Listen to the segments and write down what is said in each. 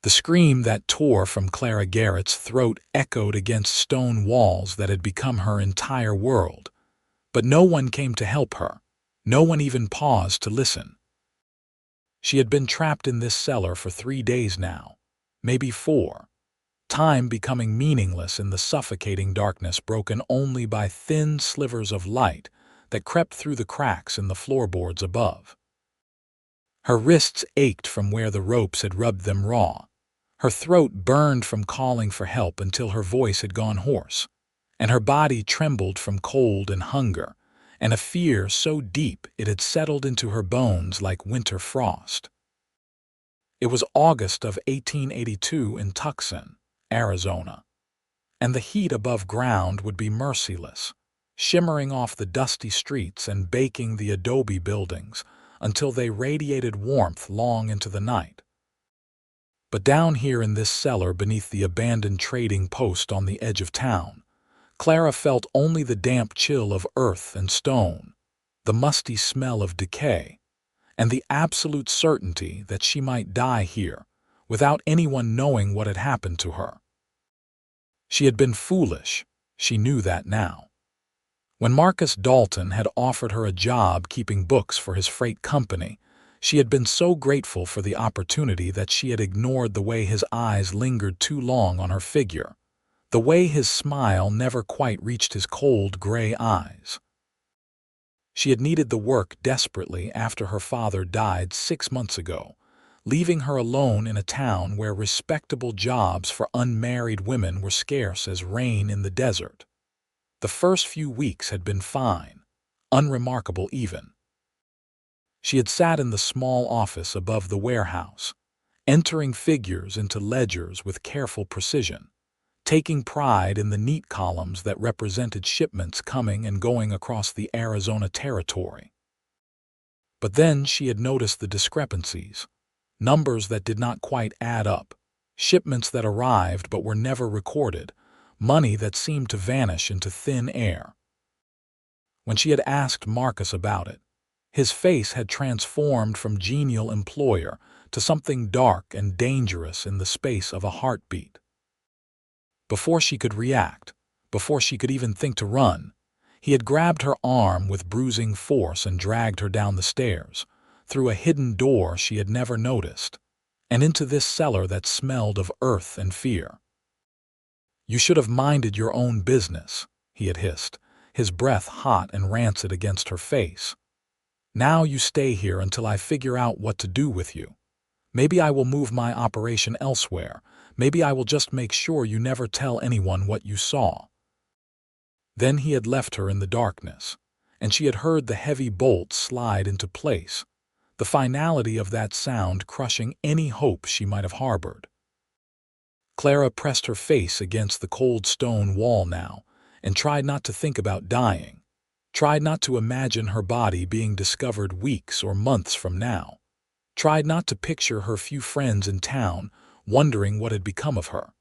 The scream that tore from Clara Garrett's throat echoed against stone walls that had become her entire world. But no one came to help her. No one even paused to listen. She had been trapped in this cellar for 3 days now, maybe 4. Time becoming meaningless in the suffocating darkness broken only by thin slivers of light that crept through the cracks in the floorboards above. Her wrists ached from where the ropes had rubbed them raw. Her throat burned from calling for help until her voice had gone hoarse, and her body trembled from cold and hunger, and a fear so deep it had settled into her bones like winter frost. It was August of 1882 in Tucson, Arizona, and the heat above ground would be merciless, shimmering off the dusty streets and baking the adobe buildings until they radiated warmth long into the night. But down here in this cellar beneath the abandoned trading post on the edge of town, Clara felt only the damp chill of earth and stone, the musty smell of decay, and the absolute certainty that she might die here without anyone knowing what had happened to her. She had been foolish, she knew that now. When Marcus Dalton had offered her a job keeping books for his freight company, she had been so grateful for the opportunity that she had ignored the way his eyes lingered too long on her figure, the way his smile never quite reached his cold gray eyes. She had needed the work desperately after her father died 6 months ago, leaving her alone in a town where respectable jobs for unmarried women were scarce as rain in the desert. The first few weeks had been fine, unremarkable even. She had sat in the small office above the warehouse, entering figures into ledgers with careful precision, taking pride in the neat columns that represented shipments coming and going across the Arizona territory. But then she had noticed the discrepancies, numbers that did not quite add up, shipments that arrived but were never recorded, money that seemed to vanish into thin air. When she had asked Marcus about it, his face had transformed from genial employer to something dark and dangerous in the space of a heartbeat. Before she could react, before she could even think to run, he had grabbed her arm with bruising force and dragged her down the stairs, through a hidden door she had never noticed, and into this cellar that smelled of earth and fear. "You should have minded your own business," he had hissed, his breath hot and rancid against her face. "Now you stay here until I figure out what to do with you. Maybe I will move my operation elsewhere. Maybe I will just make sure you never tell anyone what you saw." Then he had left her in the darkness, and she had heard the heavy bolts slide into place, the finality of that sound crushing any hope she might have harbored. Clara pressed her face against the cold stone wall now and tried not to think about dying, tried not to imagine her body being discovered weeks or months from now, tried not to picture her few friends in town wondering what had become of her.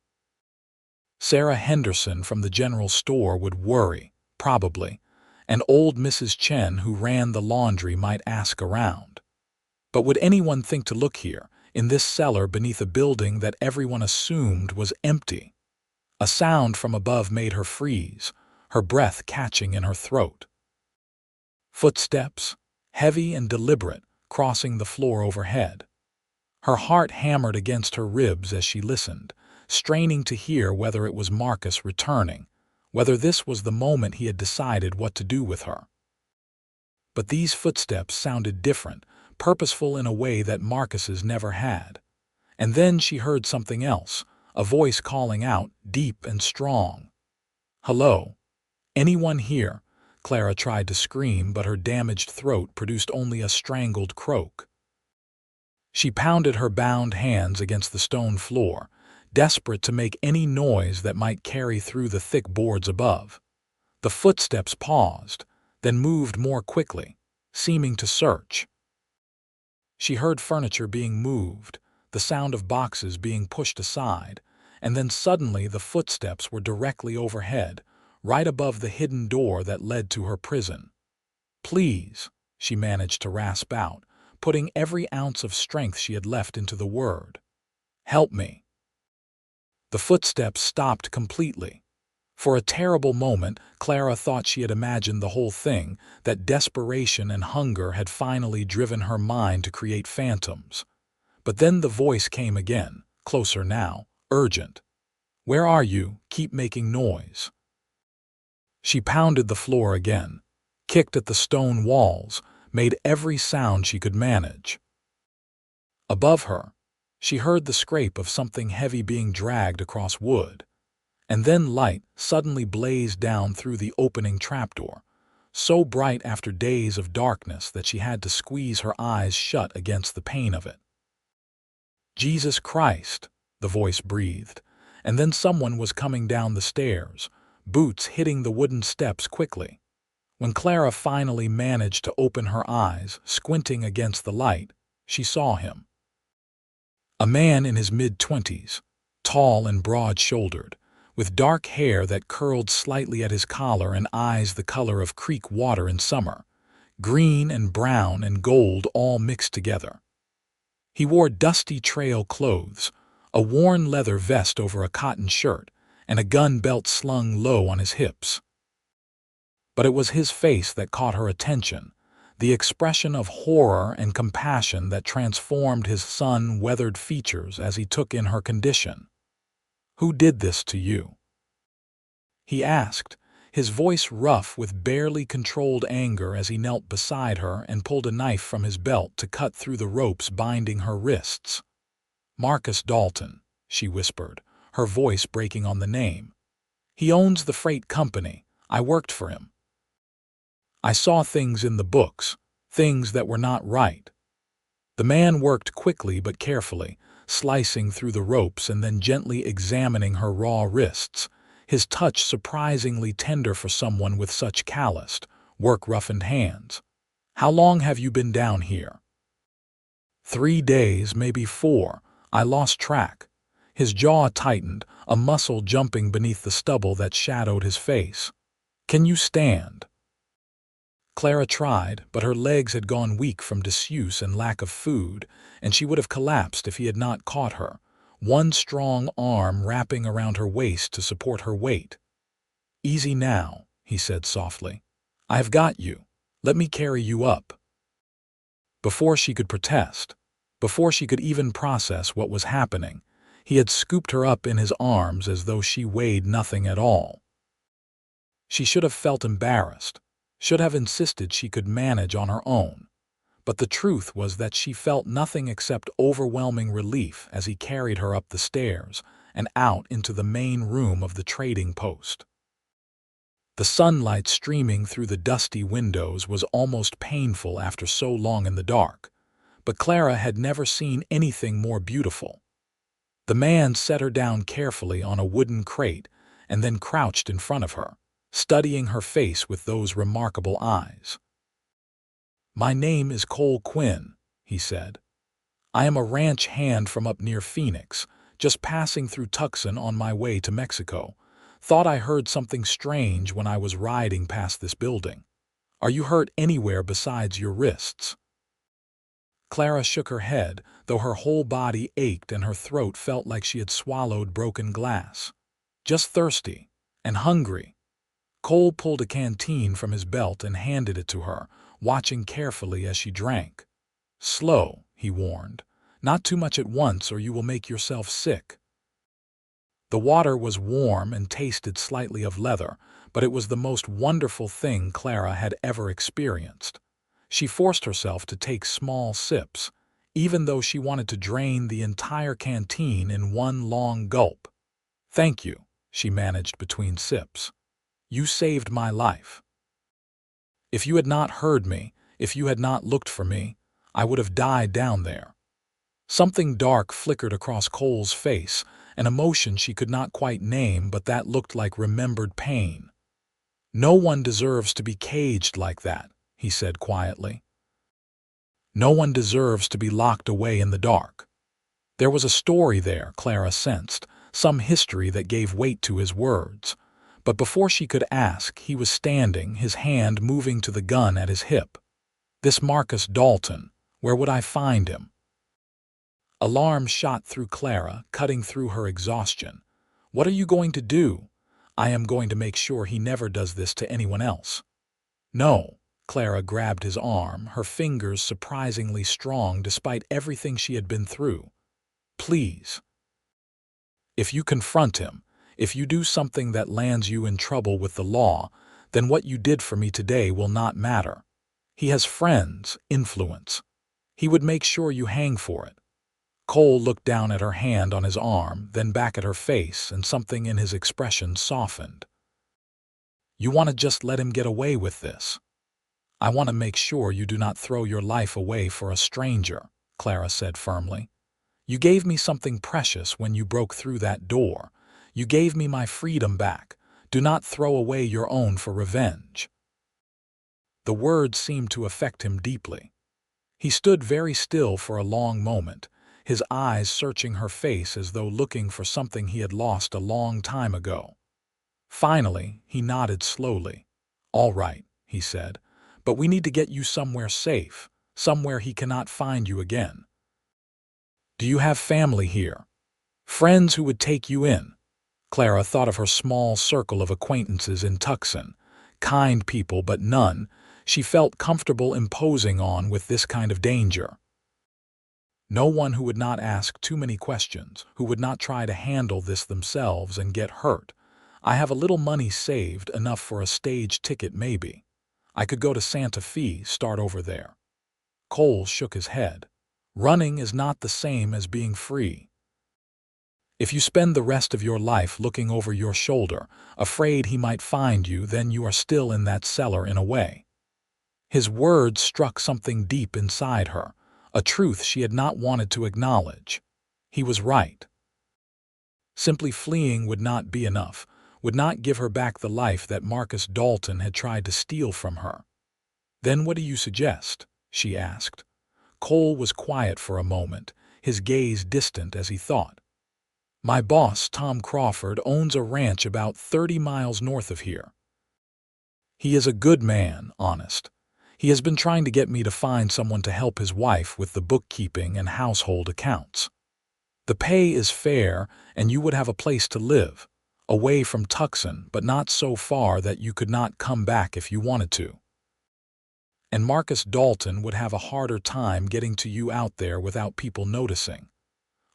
Sarah Henderson from the general store would worry, probably, and old Mrs. Chen who ran the laundry might ask around. But would anyone think to look here, in this cellar beneath a building that everyone assumed was empty? A sound from above made her freeze, her breath catching in her throat. Footsteps, heavy and deliberate, crossing the floor overhead. Her heart hammered against her ribs as she listened, straining to hear whether it was Marcus returning, whether this was the moment he had decided what to do with her. But these footsteps sounded different, purposeful in a way that Marcus's never had. And then she heard something else, a voice calling out, deep and strong. "Hello? Anyone here?" Clara tried to scream, but her damaged throat produced only a strangled croak. She pounded her bound hands against the stone floor, desperate to make any noise that might carry through the thick boards above. The footsteps paused, then moved more quickly, seeming to search. She heard furniture being moved, the sound of boxes being pushed aside, and then suddenly the footsteps were directly overhead, right above the hidden door that led to her prison. "Please," she managed to rasp out, putting every ounce of strength she had left into the word. Help me." The footsteps stopped completely. For a terrible moment, Clara thought she had imagined the whole thing, that desperation and hunger had finally driven her mind to create phantoms. But then the voice came again, closer now, urgent. "Where are you? Keep making noise." She pounded the floor again, kicked at the stone walls, made every sound she could manage. Above her, she heard the scrape of something heavy being dragged across wood. And then light suddenly blazed down through the opening trapdoor, so bright after days of darkness that she had to squeeze her eyes shut against the pain of it. "Jesus Christ," the voice breathed, and then someone was coming down the stairs, boots hitting the wooden steps quickly. When Clara finally managed to open her eyes, squinting against the light, she saw him. A man in his mid-20s, tall and broad-shouldered, with dark hair that curled slightly at his collar and eyes the color of creek water in summer, green and brown and gold all mixed together. He wore dusty trail clothes, a worn leather vest over a cotton shirt, and a gun belt slung low on his hips. But it was his face that caught her attention, the expression of horror and compassion that transformed his sun-weathered features as he took in her condition. "Who did this to you?" he asked, his voice rough with barely controlled anger as he knelt beside her and pulled a knife from his belt to cut through the ropes binding her wrists. "Marcus Dalton," she whispered, her voice breaking on the name. "He owns the freight company. I worked for him. I saw things in the books, things that were not right." The man worked quickly but carefully, slicing through the ropes and then gently examining her raw wrists, his touch surprisingly tender for someone with such calloused, work-roughened hands. "How long have you been down here?" 3 days, maybe 4. I lost track." His jaw tightened, a muscle jumping beneath the stubble that shadowed his face. "Can you stand?" Clara tried, but her legs had gone weak from disuse and lack of food, and she would have collapsed if he had not caught her, one strong arm wrapping around her waist to support her weight. "Easy now," he said softly. "I have got you. Let me carry you up." Before she could protest, before she could even process what was happening, he had scooped her up in his arms as though she weighed nothing at all. She should have felt embarrassed, should have insisted she could manage on her own. But the truth was that she felt nothing except overwhelming relief as he carried her up the stairs and out into the main room of the trading post. The sunlight streaming through the dusty windows was almost painful after so long in the dark, but Clara had never seen anything more beautiful. The man set her down carefully on a wooden crate and then crouched in front of her, studying her face with those remarkable eyes. "My name is Cole Quinn," he said. "I am a ranch hand from up near Phoenix, just passing through Tucson on my way to Mexico. Thought I heard something strange when I was riding past this building. Are you hurt anywhere besides your wrists?" Clara shook her head, though her whole body ached and her throat felt like she had swallowed broken glass. "Just thirsty and hungry." Cole pulled a canteen from his belt and handed it to her, watching carefully as she drank. "Slow," he warned. "Not too much at once or you will make yourself sick." The water was warm and tasted slightly of leather, but it was the most wonderful thing Clara had ever experienced. She forced herself to take small sips, even though she wanted to drain the entire canteen in one long gulp. "Thank you," she managed between sips. "You saved my life. If you had not heard me, if you had not looked for me, I would have died down there." Something dark flickered across Cole's face, an emotion she could not quite name but that looked like remembered pain. "No one deserves to be caged like that," he said quietly. "No one deserves to be locked away in the dark." There was a story there, Clara sensed, some history that gave weight to his words. But before she could ask, he was standing, his hand moving to the gun at his hip. "This Marcus Dalton, where would I find him?" Alarm shot through Clara, cutting through her exhaustion. "What are you going to do?" "I am going to make sure he never does this to anyone else." "No." Clara grabbed his arm, her fingers surprisingly strong despite everything she had been through. "Please. If you confront him, if you do something that lands you in trouble with the law, then what you did for me today will not matter. He has friends, influence. He would make sure you hang for it." Cole looked down at her hand on his arm, then back at her face, and something in his expression softened. "You want to just let him get away with this?" "I want to make sure you do not throw your life away for a stranger," Clara said firmly. "You gave me something precious when you broke through that door. You gave me my freedom back. Do not throw away your own for revenge." The words seemed to affect him deeply. He stood very still for a long moment, his eyes searching her face as though looking for something he had lost a long time ago. Finally, he nodded slowly. "All right," he said, "but we need to get you somewhere safe, somewhere he cannot find you again. Do you have family here? Friends who would take you in?" Clara thought of her small circle of acquaintances in Tucson, kind people but none she felt comfortable imposing on with this kind of danger. No one who would not ask too many questions, who would not try to handle this themselves and get hurt. "I have a little money saved, enough for a stage ticket maybe. I could go to Santa Fe, start over there." Cole shook his head. "Running is not the same as being free. If you spend the rest of your life looking over your shoulder, afraid he might find you, then you are still in that cellar in a way." His words struck something deep inside her, a truth she had not wanted to acknowledge. He was right. Simply fleeing would not be enough, would not give her back the life that Marcus Dalton had tried to steal from her. "Then what do you suggest?" she asked. Cole was quiet for a moment, his gaze distant as he thought. "My boss, Tom Crawford, owns a ranch about 30 miles north of here. He is a good man, honest. He has been trying to get me to find someone to help his wife with the bookkeeping and household accounts. The pay is fair, and you would have a place to live, away from Tucson, but not so far that you could not come back if you wanted to. And Marcus Dalton would have a harder time getting to you out there without people noticing."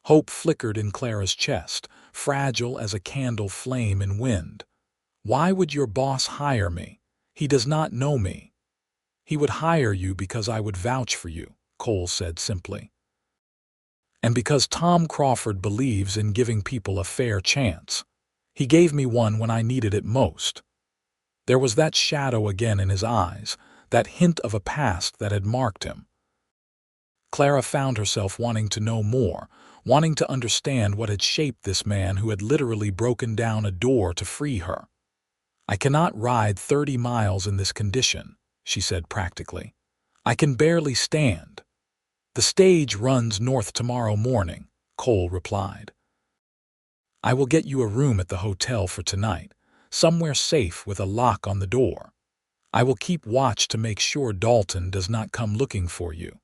Hope flickered in Clara's chest, fragile as a candle flame in wind. "Why would your boss hire me? He does not know me." "He would hire you because I would vouch for you," Cole said simply. "And because Tom Crawford believes in giving people a fair chance. He gave me one when I needed it most." There was that shadow again in his eyes, that hint of a past that had marked him. Clara found herself wanting to know more, wanting to understand what had shaped this man who had literally broken down a door to free her. "I cannot ride 30 miles in this condition," she said practically. "I can barely stand." "The stage runs north tomorrow morning," Cole replied. "I will get you a room at the hotel for tonight, somewhere safe with a lock on the door. I will keep watch to make sure Dalton does not come looking for you.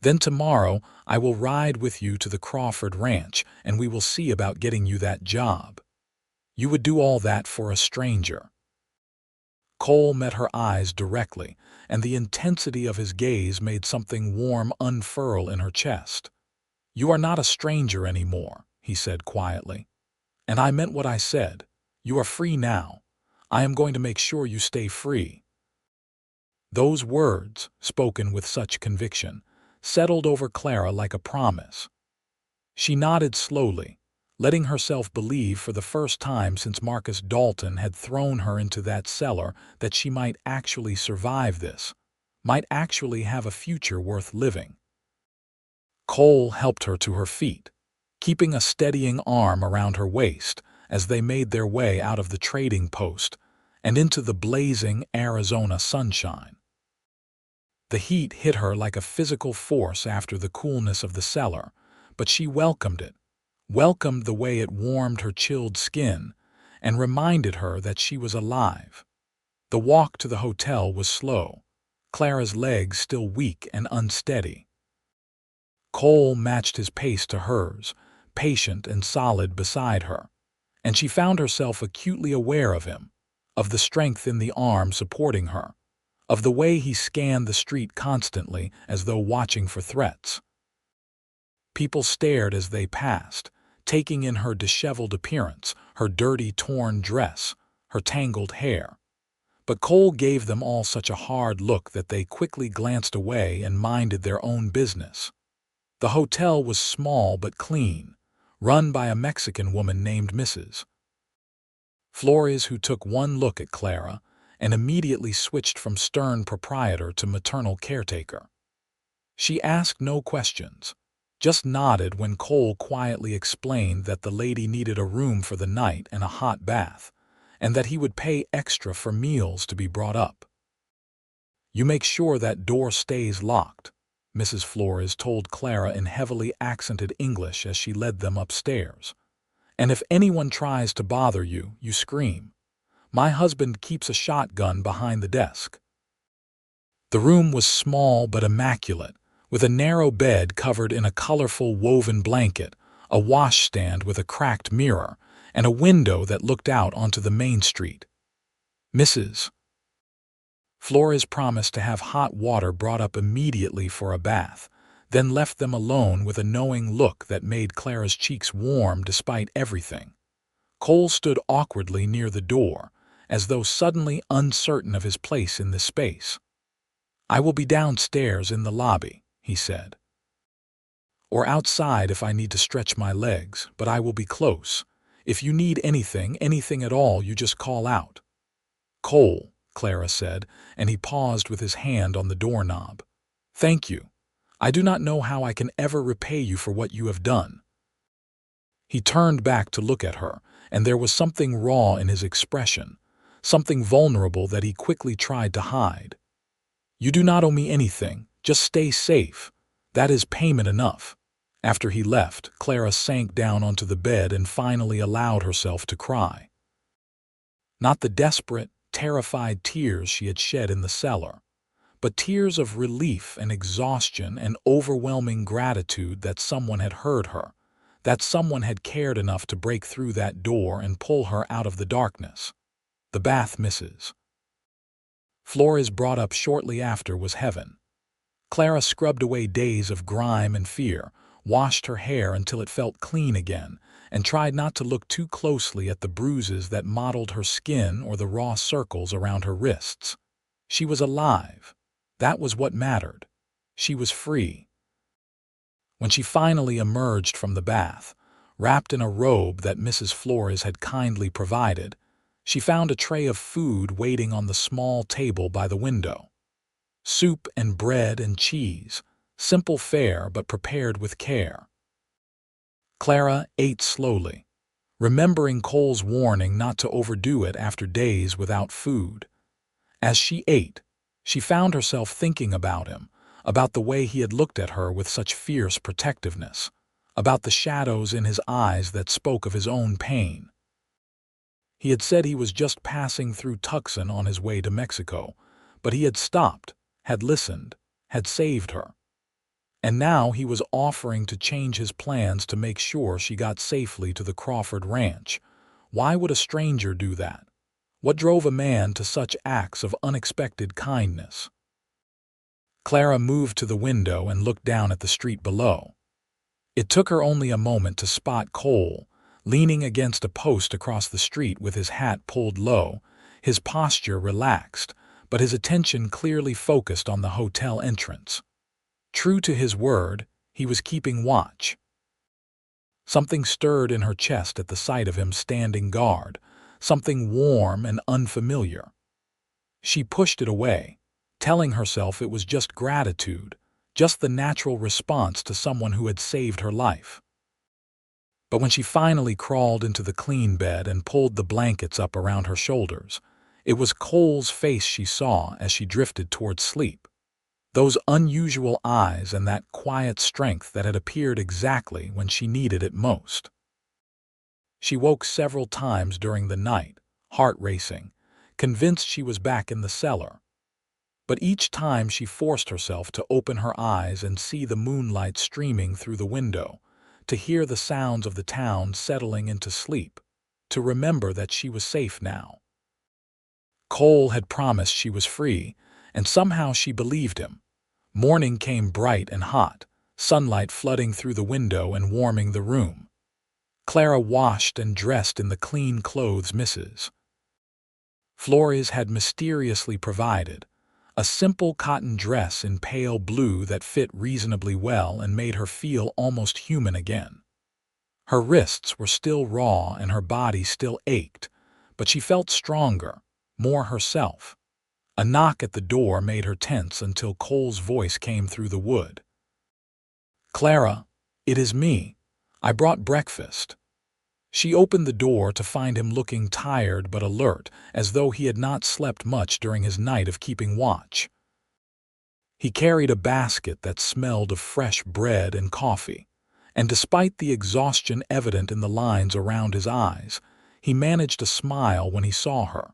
Then tomorrow I will ride with you to the Crawford Ranch, and we will see about getting you that job. You would do all that for a stranger." Cole met her eyes directly, and the intensity of his gaze made something warm unfurl in her chest. "You are not a stranger anymore," he said quietly. "And I meant what I said. You are free now. I am going to make sure you stay free." Those words, spoken with such conviction, settled over Clara like a promise. She nodded slowly, letting herself believe for the first time since Marcus Dalton had thrown her into that cellar that she might actually survive this, might actually have a future worth living. Cole helped her to her feet, keeping a steadying arm around her waist as they made their way out of the trading post and into the blazing Arizona sunshine. The heat hit her like a physical force after the coolness of the cellar, but she welcomed it, welcomed the way it warmed her chilled skin, and reminded her that she was alive. The walk to the hotel was slow, Clara's legs still weak and unsteady. Cole matched his pace to hers, patient and solid beside her, and she found herself acutely aware of him, of the strength in the arm supporting her, of the way he scanned the street constantly as though watching for threats. People stared as they passed, taking in her disheveled appearance, her dirty, torn dress, her tangled hair. But Cole gave them all such a hard look that they quickly glanced away and minded their own business. The hotel was small but clean, run by a Mexican woman named Mrs. Flores, who took one look at Clara and immediately switched from stern proprietor to maternal caretaker. She asked no questions, just nodded when Cole quietly explained that the lady needed a room for the night and a hot bath, and that he would pay extra for meals to be brought up. "You make sure that door stays locked," Mrs. Flores told Clara in heavily accented English as she led them upstairs. "And if anyone tries to bother you, you scream. My husband keeps a shotgun behind the desk." The room was small but immaculate, with a narrow bed covered in a colorful woven blanket, a washstand with a cracked mirror, and a window that looked out onto the main street. Mrs. Flores promised to have hot water brought up immediately for a bath, then left them alone with a knowing look that made Clara's cheeks warm despite everything. Cole stood awkwardly near the door, as though suddenly uncertain of his place in this space. "I will be downstairs in the lobby," he said. "Or outside if I need to stretch my legs, but I will be close. If you need anything at all, you just call out." "Cole," Clara said, and he paused with his hand on the doorknob. "Thank you. I do not know how I can ever repay you for what you have done." He turned back to look at her, and there was something raw in his expression, something vulnerable that he quickly tried to hide. "You do not owe me anything. Just stay safe. That is payment enough." After he left, Clara sank down onto the bed and finally allowed herself to cry. Not the desperate, terrified tears she had shed in the cellar, but tears of relief and exhaustion and overwhelming gratitude that someone had heard her, that someone had cared enough to break through that door and pull her out of the darkness. The bath Mrs. Flores brought up shortly after was heaven. Clara scrubbed away days of grime and fear, washed her hair until it felt clean again, and tried not to look too closely at the bruises that mottled her skin or the raw circles around her wrists. She was alive. That was what mattered. She was free. When she finally emerged from the bath, wrapped in a robe that Mrs. Flores had kindly provided, she found a tray of food waiting on the small table by the window. Soup and bread and cheese, simple fare but prepared with care. Clara ate slowly, remembering Cole's warning not to overdo it after days without food. As she ate, she found herself thinking about him, about the way he had looked at her with such fierce protectiveness, about the shadows in his eyes that spoke of his own pain. He had said he was just passing through Tucson on his way to Mexico, but he had stopped, had listened, had saved her. And now he was offering to change his plans to make sure she got safely to the Crawford Ranch. Why would a stranger do that? What drove a man to such acts of unexpected kindness? Clara moved to the window and looked down at the street below. It took her only a moment to spot Cole, leaning against a post across the street with his hat pulled low, his posture relaxed, but his attention clearly focused on the hotel entrance. True to his word, he was keeping watch. Something stirred in her chest at the sight of him standing guard, something warm and unfamiliar. She pushed it away, telling herself it was just gratitude, just the natural response to someone who had saved her life. But when she finally crawled into the clean bed and pulled the blankets up around her shoulders, it was Cole's face she saw as she drifted toward sleep. Those unusual eyes and that quiet strength that had appeared exactly when she needed it most. She woke several times during the night, heart racing, convinced she was back in the cellar. but each time she forced herself to open her eyes and see the moonlight streaming through the window, to hear the sounds of the town settling into sleep, to remember that she was safe now. Cole had promised she was free, and somehow she believed him. Morning came bright and hot, sunlight flooding through the window and warming the room. Clara washed and dressed in the clean clothes Mrs. Flores had mysteriously provided, a simple cotton dress in pale blue that fit reasonably well and made her feel almost human again. Her wrists were still raw and her body still ached, but she felt stronger, more herself. A knock at the door made her tense until Cole's voice came through the wood. "Clara, it is me. I brought breakfast." She opened the door to find him looking tired but alert, as though he had not slept much during his night of keeping watch. He carried a basket that smelled of fresh bread and coffee, and despite the exhaustion evident in the lines around his eyes, he managed a smile when he saw her.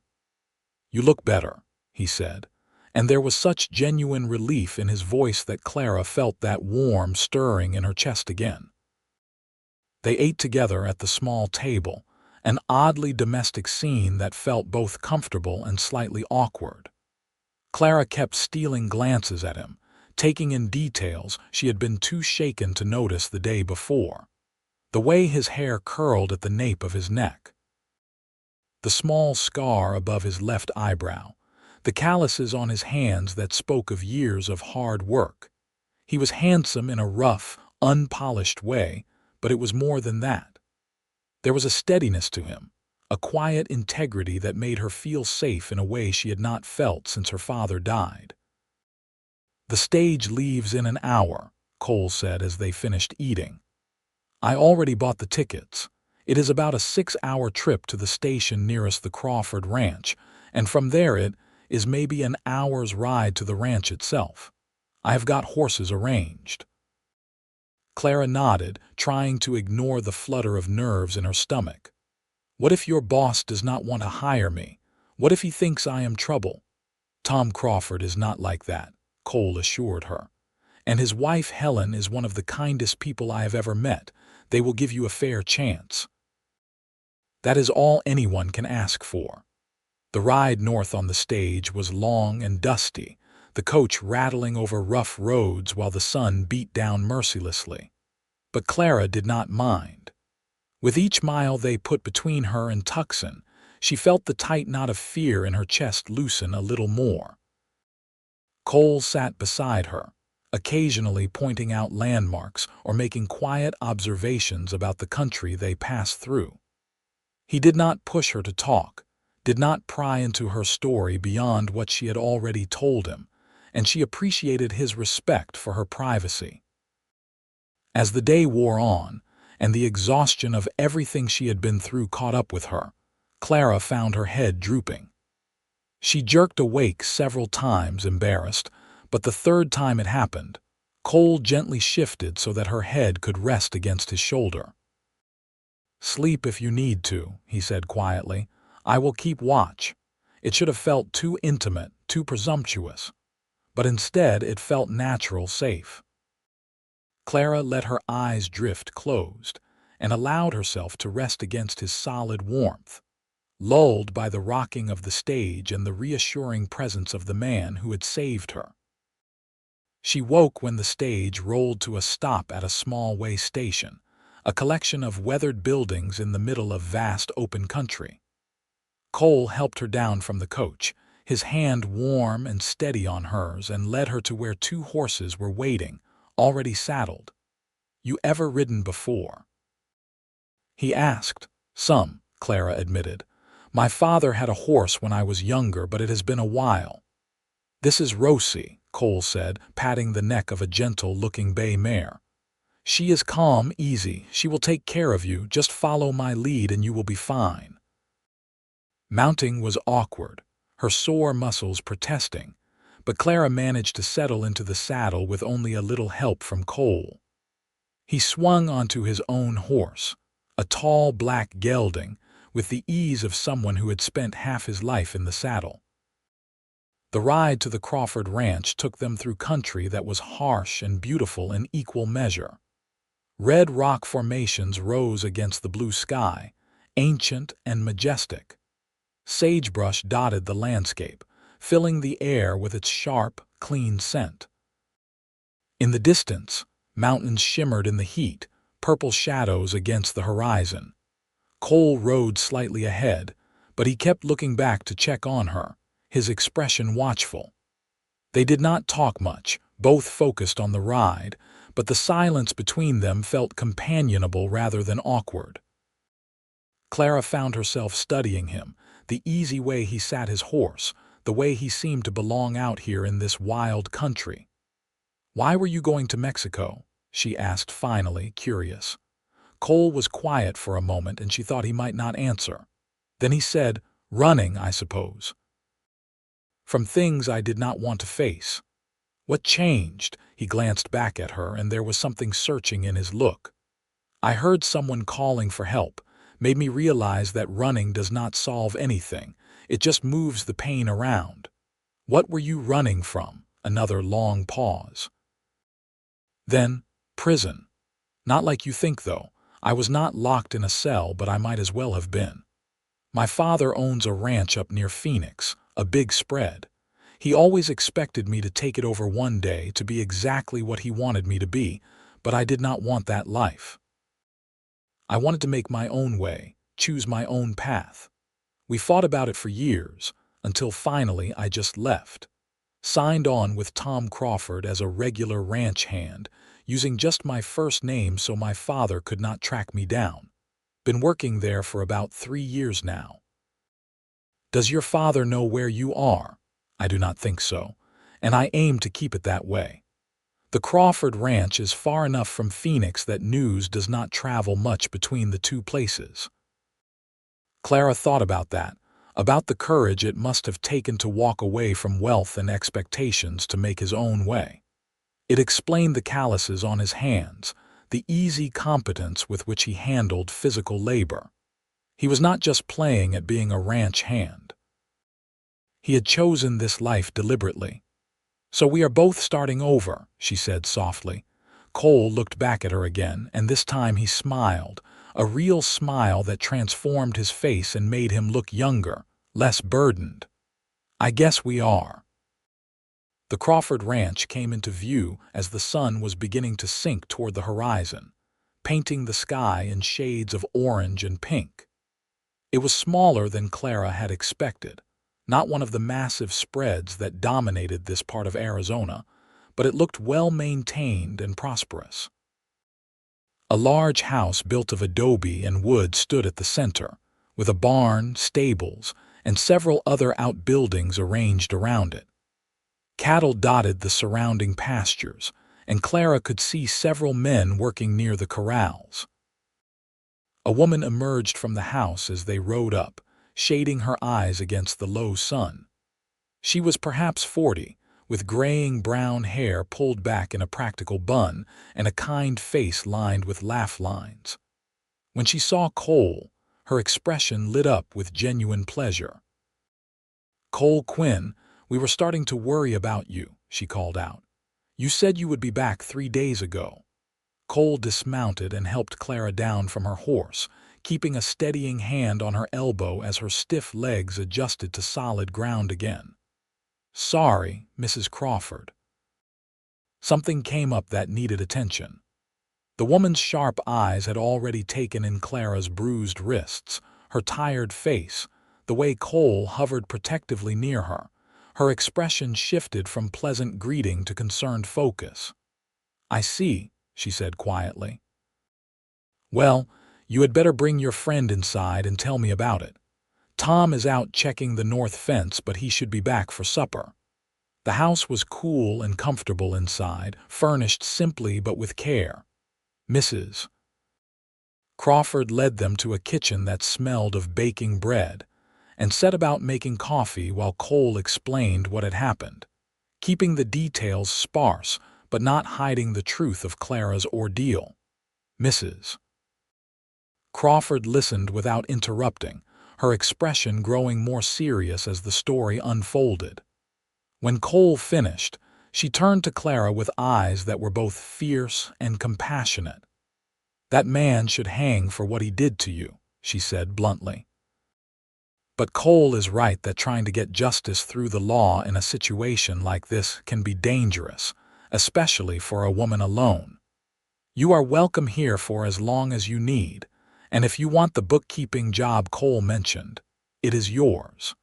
"You look better," he said, and there was such genuine relief in his voice that Clara felt that warm stirring in her chest again. They ate together at the small table, an oddly domestic scene that felt both comfortable and slightly awkward. Clara kept stealing glances at him, taking in details she had been too shaken to notice the day before. The way his hair curled at the nape of his neck, the small scar above his left eyebrow, the calluses on his hands that spoke of years of hard work. He was handsome in a rough, unpolished way, but it was more than that. There was a steadiness to him, a quiet integrity that made her feel safe in a way she had not felt since her father died. "The stage leaves in an hour," Cole said as they finished eating. "I already bought the tickets. It is about a 6-hour trip to the station nearest the Crawford Ranch, and from there it is maybe an hour's ride to the ranch itself. I have got horses arranged." Clara nodded, trying to ignore the flutter of nerves in her stomach. "What if your boss does not want to hire me? What if he thinks I am trouble?" "Tom Crawford is not like that," Cole assured her. "And his wife Helen is one of the kindest people I have ever met. They will give you a fair chance." That is all anyone can ask for. The ride north on the stage was long and dusty, the coach rattling over rough roads while the sun beat down mercilessly. But Clara did not mind. With each mile they put between her and Tucson, she felt the tight knot of fear in her chest loosen a little more. Cole sat beside her, occasionally pointing out landmarks or making quiet observations about the country they passed through. He did not push her to talk, did not pry into her story beyond what she had already told him, and she appreciated his respect for her privacy. As the day wore on, and the exhaustion of everything she had been through caught up with her, Clara found her head drooping. She jerked awake several times, embarrassed, but the third time it happened, Cole gently shifted so that her head could rest against his shoulder. "Sleep if you need to," he said quietly. "I will keep watch." It should have felt too intimate, too presumptuous, but instead it felt natural, safe. Clara let her eyes drift closed and allowed herself to rest against his solid warmth, lulled by the rocking of the stage and the reassuring presence of the man who had saved her. She woke when the stage rolled to a stop at a small way station, a collection of weathered buildings in the middle of vast open country. Cole helped her down from the coach, his hand warm and steady on hers, and led her to where 2 horses were waiting, already saddled. "You ever ridden before?" he asked. "Some," Clara admitted. "My father had a horse when I was younger, but it has been a while." "This is Rosie," Cole said, patting the neck of a gentle-looking bay mare. "She is calm, easy. She will take care of you. Just follow my lead and you will be fine." Mounting was awkward, her sore muscles protesting, but Clara managed to settle into the saddle with only a little help from Cole. He swung onto his own horse, a tall black gelding, with the ease of someone who had spent half his life in the saddle. The ride to the Crawford Ranch took them through country that was harsh and beautiful in equal measure. Red rock formations rose against the blue sky, ancient and majestic. Sagebrush dotted the landscape, filling the air with its sharp, clean scent. In the distance, mountains shimmered in the heat, purple shadows against the horizon. Cole rode slightly ahead, but he kept looking back to check on her, his expression watchful. They did not talk much, both focused on the ride, but the silence between them felt companionable rather than awkward. Clara found herself studying him, the easy way he sat his horse, the way he seemed to belong out here in this wild country. "Why were you going to Mexico?" she asked finally, curious. Cole was quiet for a moment and she thought he might not answer. Then he said, "Running, I suppose. From things I did not want to face." "What changed?" He glanced back at her and there was something searching in his look. "I heard someone calling for help, made me realize that running does not solve anything, it just moves the pain around." "What were you running from?" Another long pause. "Then, prison. Not like you think, though. I was not locked in a cell, but I might as well have been. My father owns a ranch up near Phoenix, a big spread. He always expected me to take it over one day, to be exactly what he wanted me to be, but I did not want that life. I wanted to make my own way, choose my own path. We fought about it for years, until finally I just left. Signed on with Tom Crawford as a regular ranch hand, using just my first name so my father could not track me down. Been working there for about 3 years now." "Does your father know where you are?" "I do not think so, and I aim to keep it that way. The Crawford Ranch is far enough from Phoenix that news does not travel much between the two places." Clara thought about that, about the courage it must have taken to walk away from wealth and expectations to make his own way. It explained the calluses on his hands, the easy competence with which he handled physical labor. He was not just playing at being a ranch hand. He had chosen this life deliberately. "So we are both starting over," she said softly. Cole looked back at her again, and this time he smiled, a real smile that transformed his face and made him look younger, less burdened. "I guess we are." The Crawford Ranch came into view as the sun was beginning to sink toward the horizon, painting the sky in shades of orange and pink. It was smaller than Clara had expected, not one of the massive spreads that dominated this part of Arizona, but it looked well-maintained and prosperous. A large house built of adobe and wood stood at the center, with a barn, stables, and several other outbuildings arranged around it. Cattle dotted the surrounding pastures, and Clara could see several men working near the corrals. A woman emerged from the house as they rode up, shading her eyes against the low sun. She was perhaps 40, with graying brown hair pulled back in a practical bun and a kind face lined with laugh lines. When she saw Cole, her expression lit up with genuine pleasure. "Cole Quinn, we were starting to worry about you," she called out. "You said you would be back 3 days ago." Cole dismounted and helped Clara down from her horse, keeping a steadying hand on her elbow as her stiff legs adjusted to solid ground again. "Sorry, Mrs. Crawford." Something came up that needed attention. The woman's sharp eyes had already taken in Clara's bruised wrists, her tired face, the way Cole hovered protectively near her. Her expression shifted from pleasant greeting to concerned focus. "I see," she said quietly. "Well, you had better bring your friend inside and tell me about it. Tom is out checking the north fence, but he should be back for supper." The house was cool and comfortable inside, furnished simply but with care. Mrs. Crawford led them to a kitchen that smelled of baking bread, and set about making coffee while Cole explained what had happened, keeping the details sparse but not hiding the truth of Clara's ordeal. Mrs. Crawford listened without interrupting, her expression growing more serious as the story unfolded. When Cole finished, she turned to Clara with eyes that were both fierce and compassionate. "That man should hang for what he did to you," she said bluntly. But Cole is right that trying to get justice through the law in a situation like this can be dangerous, especially for a woman alone. "You are welcome here for as long as you need, and if you want the bookkeeping job Cole mentioned, it is yours.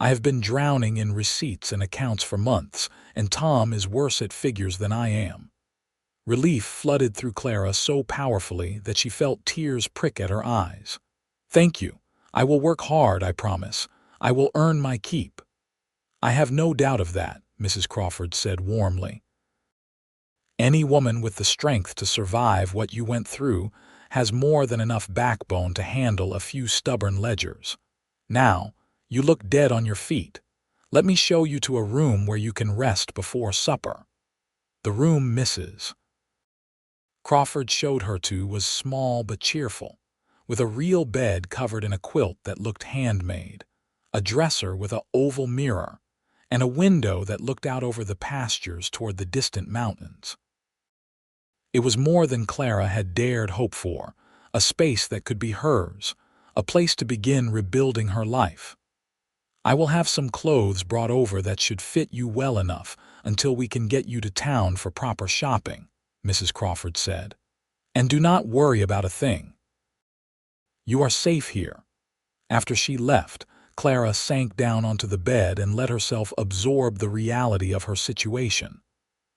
I have been drowning in receipts and accounts for months, and Tom is worse at figures than I am." Relief flooded through Clara so powerfully that she felt tears prick at her eyes. "Thank you. I will work hard, I promise. I will earn my keep." "I have no doubt of that," Mrs. Crawford said warmly. "Any woman with the strength to survive what you went through has more than enough backbone to handle a few stubborn ledgers. Now, you look dead on your feet. Let me show you to a room where you can rest before supper." The room Mrs. Crawford showed her to was small but cheerful, with a real bed covered in a quilt that looked handmade, a dresser with an oval mirror, and a window that looked out over the pastures toward the distant mountains. It was more than Clara had dared hope for, a space that could be hers, a place to begin rebuilding her life. "I will have some clothes brought over that should fit you well enough until we can get you to town for proper shopping," Mrs. Crawford said. "And do not worry about a thing. You are safe here." After she left, Clara sank down onto the bed and let herself absorb the reality of her situation.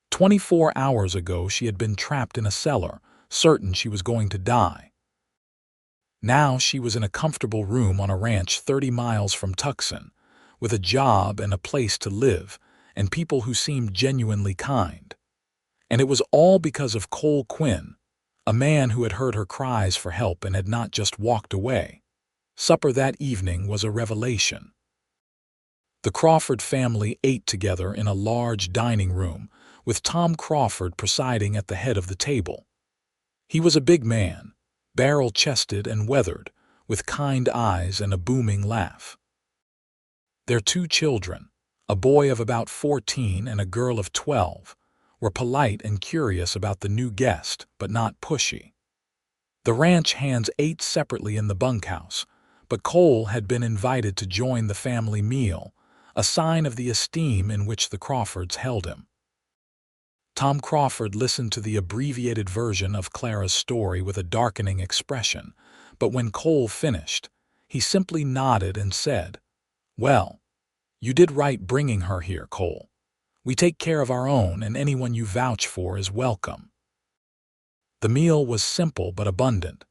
24 hours ago she had been trapped in a cellar, certain she was going to die. Now she was in a comfortable room on a ranch 30 miles from Tucson, with a job and a place to live, and people who seemed genuinely kind. And it was all because of Cole Quinn, a man who had heard her cries for help and had not just walked away. Supper that evening was a revelation. The Crawford family ate together in a large dining room, with Tom Crawford presiding at the head of the table. He was a big man, barrel-chested and weathered, with kind eyes and a booming laugh. Their 2 children, a boy of about 14 and a girl of 12, were polite and curious about the new guest, but not pushy. The ranch hands ate separately in the bunkhouse, but Cole had been invited to join the family meal, a sign of the esteem in which the Crawfords held him. Tom Crawford listened to the abbreviated version of Clara's story with a darkening expression, but when Cole finished, he simply nodded and said, "Well, you did right bringing her here, Cole. We take care of our own, and anyone you vouch for is welcome." The meal was simple but abundant: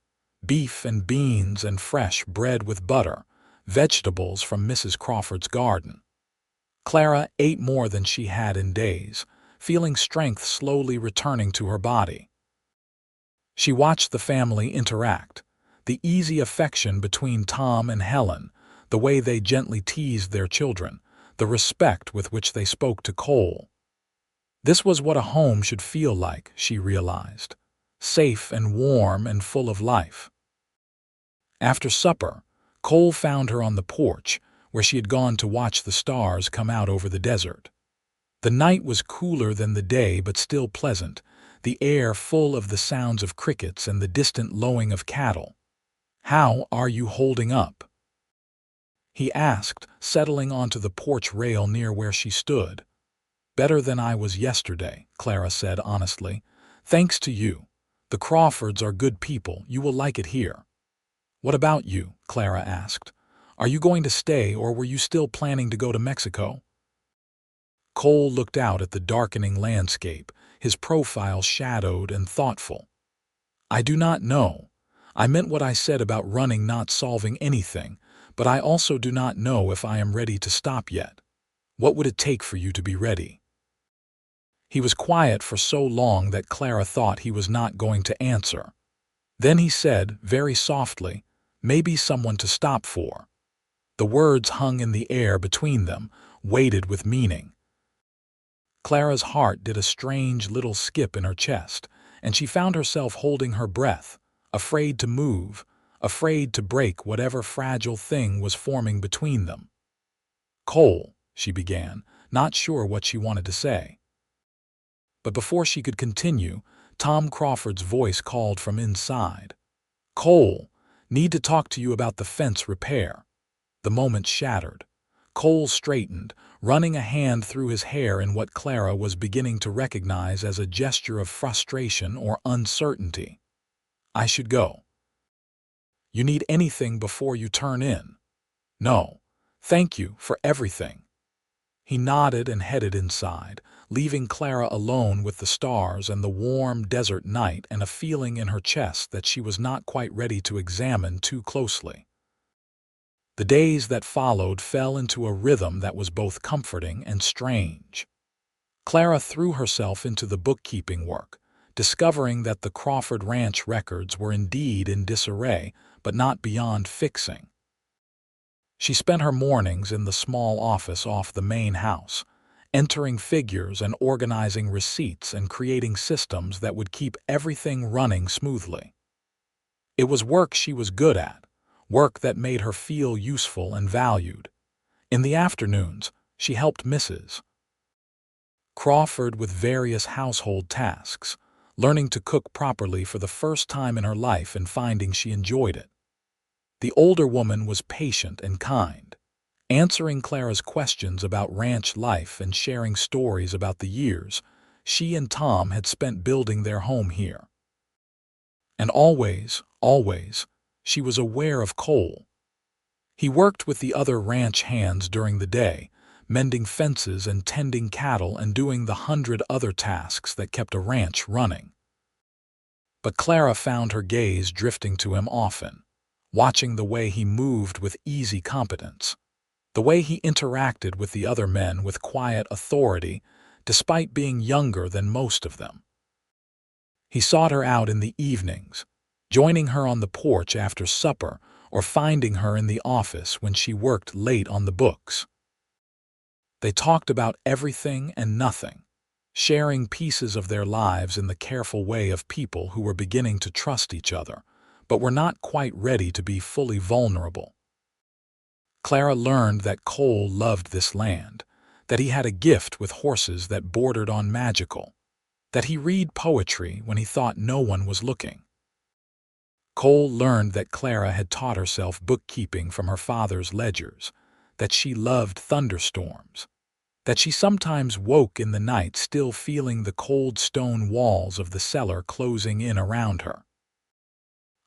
beef and beans and fresh bread with butter, vegetables from Mrs. Crawford's garden. Clara ate more than she had in days, feeling strength slowly returning to her body. She watched the family interact, the easy affection between Tom and Helen, the way they gently teased their children, the respect with which they spoke to Cole. This was what a home should feel like, she realized, safe and warm and full of life. After supper, Cole found her on the porch, where she had gone to watch the stars come out over the desert. The night was cooler than the day but still pleasant, the air full of the sounds of crickets and the distant lowing of cattle. "How are you holding up?" he asked, settling onto the porch rail near where she stood. "Better than I was yesterday," Clara said honestly. "Thanks to you. The Crawfords are good people. You will like it here." "What about you?" Clara asked. "Are you going to stay, or were you still planning to go to Mexico?" Cole looked out at the darkening landscape, his profile shadowed and thoughtful. "I do not know. I meant what I said about running not solving anything, but I also do not know if I am ready to stop yet. What would it take for you to be ready?" He was quiet for so long that Clara thought he was not going to answer. Then he said, very softly, "Maybe someone to stop for." The words hung in the air between them, weighted with meaning. Clara's heart did a strange little skip in her chest, and she found herself holding her breath, afraid to move, afraid to break whatever fragile thing was forming between them. "Cole," she began, not sure what she wanted to say. But before she could continue, Tom Crawford's voice called from inside. "Cole, need to talk to you about the fence repair." The moment shattered. Cole straightened, running a hand through his hair in what Clara was beginning to recognize as a gesture of frustration or uncertainty. "I should go." "You need anything before you turn in?" "No. Thank you for everything." He nodded and headed inside, leaving Clara alone with the stars and the warm desert night and a feeling in her chest that she was not quite ready to examine too closely. The days that followed fell into a rhythm that was both comforting and strange. Clara threw herself into the bookkeeping work, discovering that the Crawford Ranch records were indeed in disarray, but not beyond fixing. She spent her mornings in the small office off the main house, entering figures and organizing receipts and creating systems that would keep everything running smoothly. It was work she was good at, work that made her feel useful and valued. In the afternoons, she helped Mrs. Crawford with various household tasks, learning to cook properly for the first time in her life and finding she enjoyed it. The older woman was patient and kind, answering Clara's questions about ranch life and sharing stories about the years she and Tom had spent building their home here. And always, she was aware of Cole. He worked with the other ranch hands during the day, mending fences and tending cattle and doing the 100 other tasks that kept a ranch running. But Clara found her gaze drifting to him often, watching the way he moved with easy competence, the way he interacted with the other men with quiet authority, despite being younger than most of them. He sought her out in the evenings, joining her on the porch after supper or finding her in the office when she worked late on the books. They talked about everything and nothing, sharing pieces of their lives in the careful way of people who were beginning to trust each other, but were not quite ready to be fully vulnerable. Clara learned that Cole loved this land, that he had a gift with horses that bordered on magical, that he read poetry when he thought no one was looking. Cole learned that Clara had taught herself bookkeeping from her father's ledgers, that she loved thunderstorms, that she sometimes woke in the night still feeling the cold stone walls of the cellar closing in around her.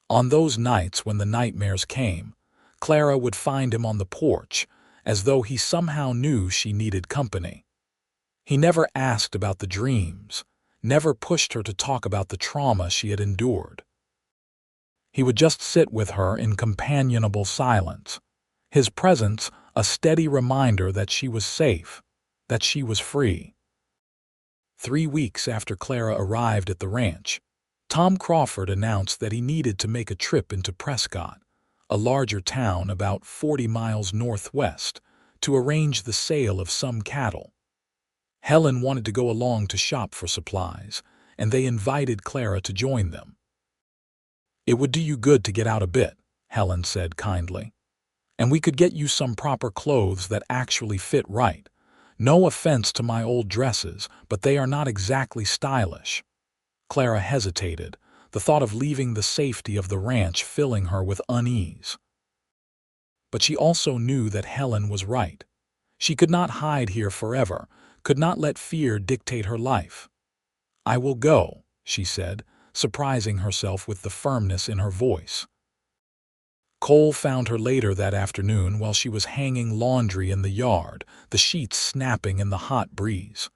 On those nights when the nightmares came, Clara would find him on the porch, as though he somehow knew she needed company. He never asked about the dreams, never pushed her to talk about the trauma she had endured. He would just sit with her in companionable silence, his presence a steady reminder that she was safe, that she was free. 3 weeks after Clara arrived at the ranch, Tom Crawford announced that he needed to make a trip into Prescott, a larger town about 40 miles northwest, to arrange the sale of some cattle. Helen wanted to go along to shop for supplies, and they invited Clara to join them. "It would do you good to get out a bit," Helen said kindly. "And we could get you some proper clothes that actually fit right. No offense to my old dresses, but they are not exactly stylish." Clara hesitated, the thought of leaving the safety of the ranch filling her with unease. But she also knew that Helen was right. She could not hide here forever, could not let fear dictate her life. "I will go," she said, surprising herself with the firmness in her voice. Cole found her later that afternoon while she was hanging laundry in the yard, the sheets snapping in the hot breeze.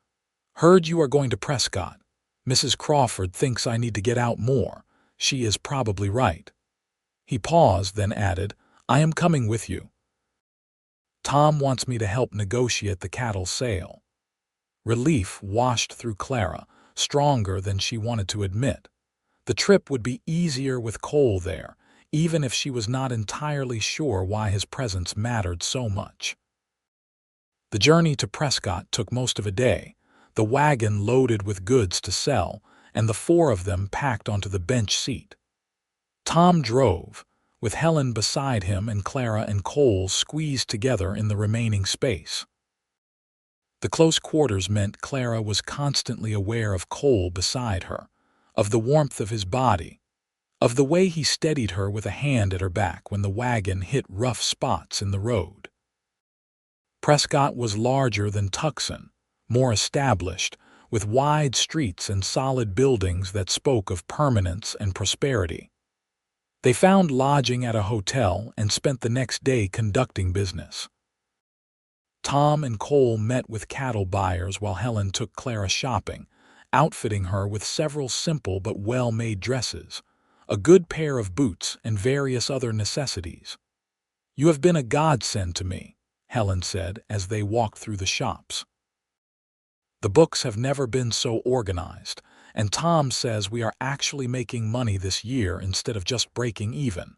"Heard you are going to Prescott. Mrs. Crawford thinks I need to get out more. She is probably right." He paused, then added, "I am coming with you. Tom wants me to help negotiate the cattle sale." Relief washed through Clara, stronger than she wanted to admit. The trip would be easier with Cole there, even if she was not entirely sure why his presence mattered so much. The journey to Prescott took most of a day, the wagon loaded with goods to sell, and the 4 of them packed onto the bench seat. Tom drove, with Helen beside him and Clara and Cole squeezed together in the remaining space. The close quarters meant Clara was constantly aware of Cole beside her, of the warmth of his body, of the way he steadied her with a hand at her back when the wagon hit rough spots in the road. Prescott was larger than Tucson, more established, with wide streets and solid buildings that spoke of permanence and prosperity. They found lodging at a hotel and spent the next day conducting business. Tom and Cole met with cattle buyers while Helen took Clara shopping, outfitting her with several simple but well-made dresses, a good pair of boots, and various other necessities. "You have been a godsend to me," Helen said as they walked through the shops. "The books have never been so organized, and Tom says we are actually making money this year instead of just breaking even.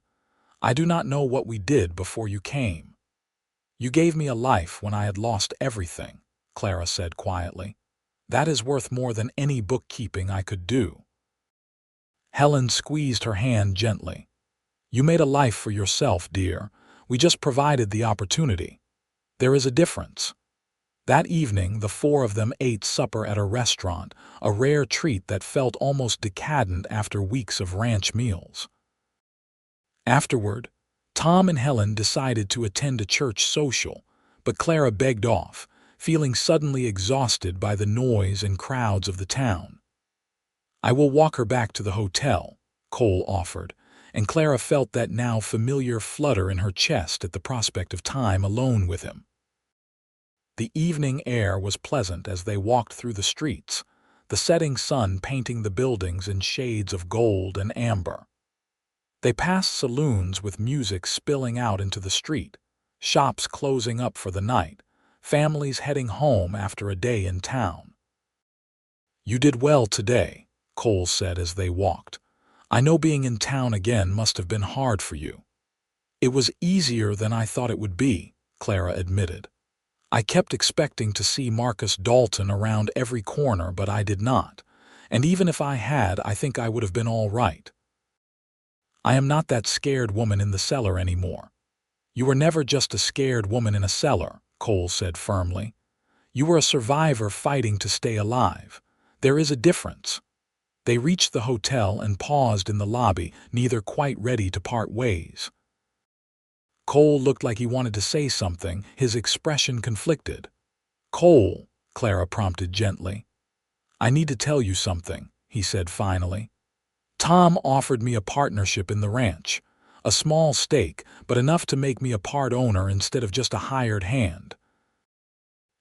I do not know what we did before you came." "You gave me a life when I had lost everything," Clara said quietly. "That is worth more than any bookkeeping I could do." Helen squeezed her hand gently. "You made a life for yourself, dear. We just provided the opportunity. There is a difference." That evening, the four of them ate supper at a restaurant, a rare treat that felt almost decadent after weeks of ranch meals. Afterward, Tom and Helen decided to attend a church social, but Clara begged off, feeling suddenly exhausted by the noise and crowds of the town. "I will walk her back to the hotel," Cole offered, and Clara felt that now familiar flutter in her chest at the prospect of time alone with him. The evening air was pleasant as they walked through the streets, the setting sun painting the buildings in shades of gold and amber. They passed saloons with music spilling out into the street, shops closing up for the night, families heading home after a day in town. "You did well today," Cole said as they walked. "I know being in town again must have been hard for you." "It was easier than I thought it would be," Clara admitted. "I kept expecting to see Marcus Dalton around every corner, but I did not, and even if I had, I think I would have been all right. I am not that scared woman in the cellar anymore." "You were never just a scared woman in a cellar," Cole said firmly. "You were a survivor fighting to stay alive. There is a difference." They reached the hotel and paused in the lobby, neither quite ready to part ways. Cole looked like he wanted to say something, his expression conflicted. "Cole," Clara prompted gently. "I need to tell you something," he said finally. "Tom offered me a partnership in the ranch. A small stake, but enough to make me a part owner instead of just a hired hand.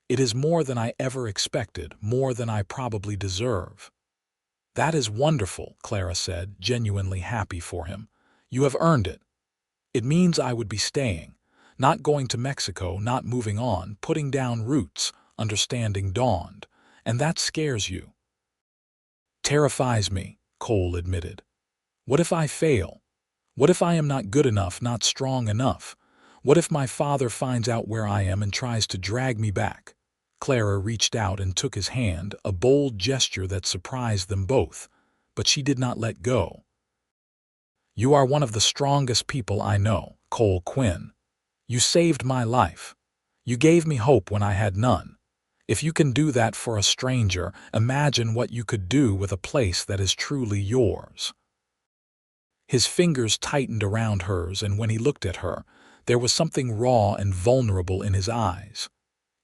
It is more than I ever expected, more than I probably deserve." "That is wonderful," Clara said, genuinely happy for him. "You have earned it. It means I would be staying, not going to Mexico, not moving on, putting down roots," understanding dawned. "And that scares you." "Terrifies me," Cole admitted. "What if I fail? What if I am not good enough, not strong enough? What if my father finds out where I am and tries to drag me back?" Clara reached out and took his hand, a bold gesture that surprised them both, but she did not let go. "You are one of the strongest people I know, Cole Quinn. You saved my life. You gave me hope when I had none. If you can do that for a stranger, imagine what you could do with a place that is truly yours." His fingers tightened around hers, and when he looked at her, there was something raw and vulnerable in his eyes.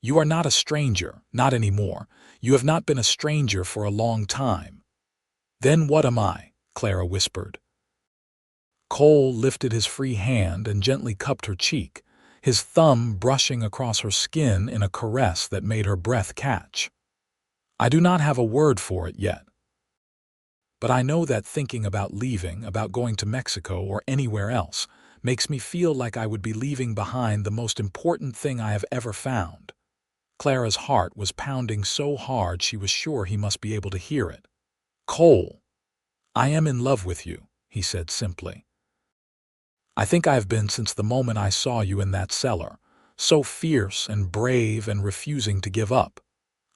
"You are not a stranger, not anymore. You have not been a stranger for a long time." "Then what am I?" Clara whispered. Cole lifted his free hand and gently cupped her cheek, his thumb brushing across her skin in a caress that made her breath catch. "I do not have a word for it yet. But I know that thinking about leaving, about going to Mexico or anywhere else, makes me feel like I would be leaving behind the most important thing I have ever found." Clara's heart was pounding so hard she was sure he must be able to hear it. "Cole, I am in love with you," he said simply. "I think I have been since the moment I saw you in that cellar, so fierce and brave and refusing to give up.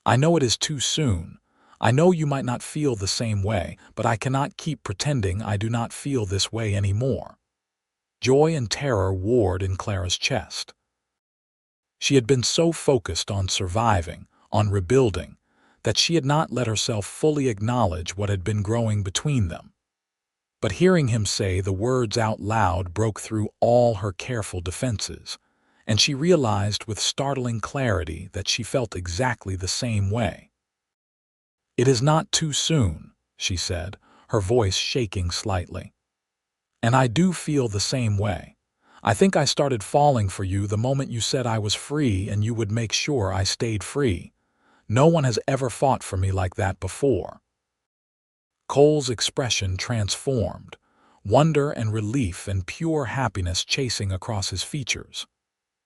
I know it is too soon. I know you might not feel the same way, but I cannot keep pretending I do not feel this way anymore." Joy and terror warred in Clara's chest. She had been so focused on surviving, on rebuilding, that she had not let herself fully acknowledge what had been growing between them. But hearing him say the words out loud broke through all her careful defenses, and she realized with startling clarity that she felt exactly the same way. "It is not too soon," she said, her voice shaking slightly. "And I do feel the same way. I think I started falling for you the moment you said I was free and you would make sure I stayed free. No one has ever fought for me like that before." Cole's expression transformed, wonder and relief and pure happiness chasing across his features.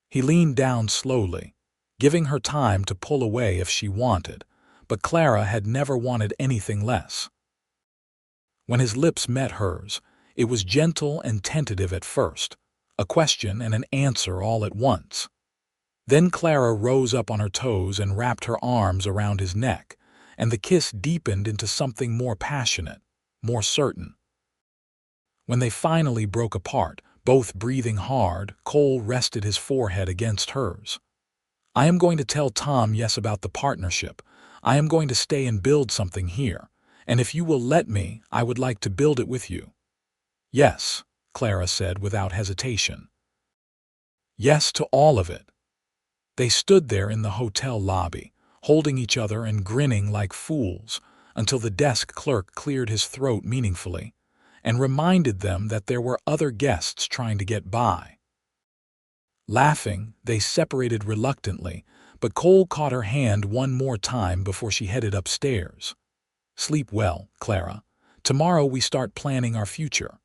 He leaned down slowly, giving her time to pull away if she wanted, but Clara had never wanted anything less. When his lips met hers, it was gentle and tentative at first, a question and an answer all at once. Then Clara rose up on her toes and wrapped her arms around his neck, and the kiss deepened into something more passionate, more certain. When they finally broke apart, both breathing hard, Cole rested his forehead against hers. "I am going to tell Tom yes about the partnership. I am going to stay and build something here, and if you will let me, I would like to build it with you." "Yes," Clara said without hesitation. "Yes to all of it." They stood there in the hotel lobby, holding each other and grinning like fools, until the desk clerk cleared his throat meaningfully and reminded them that there were other guests trying to get by. Laughing, they separated reluctantly, but Cole caught her hand one more time before she headed upstairs. "Sleep well, Clara. Tomorrow we start planning our future."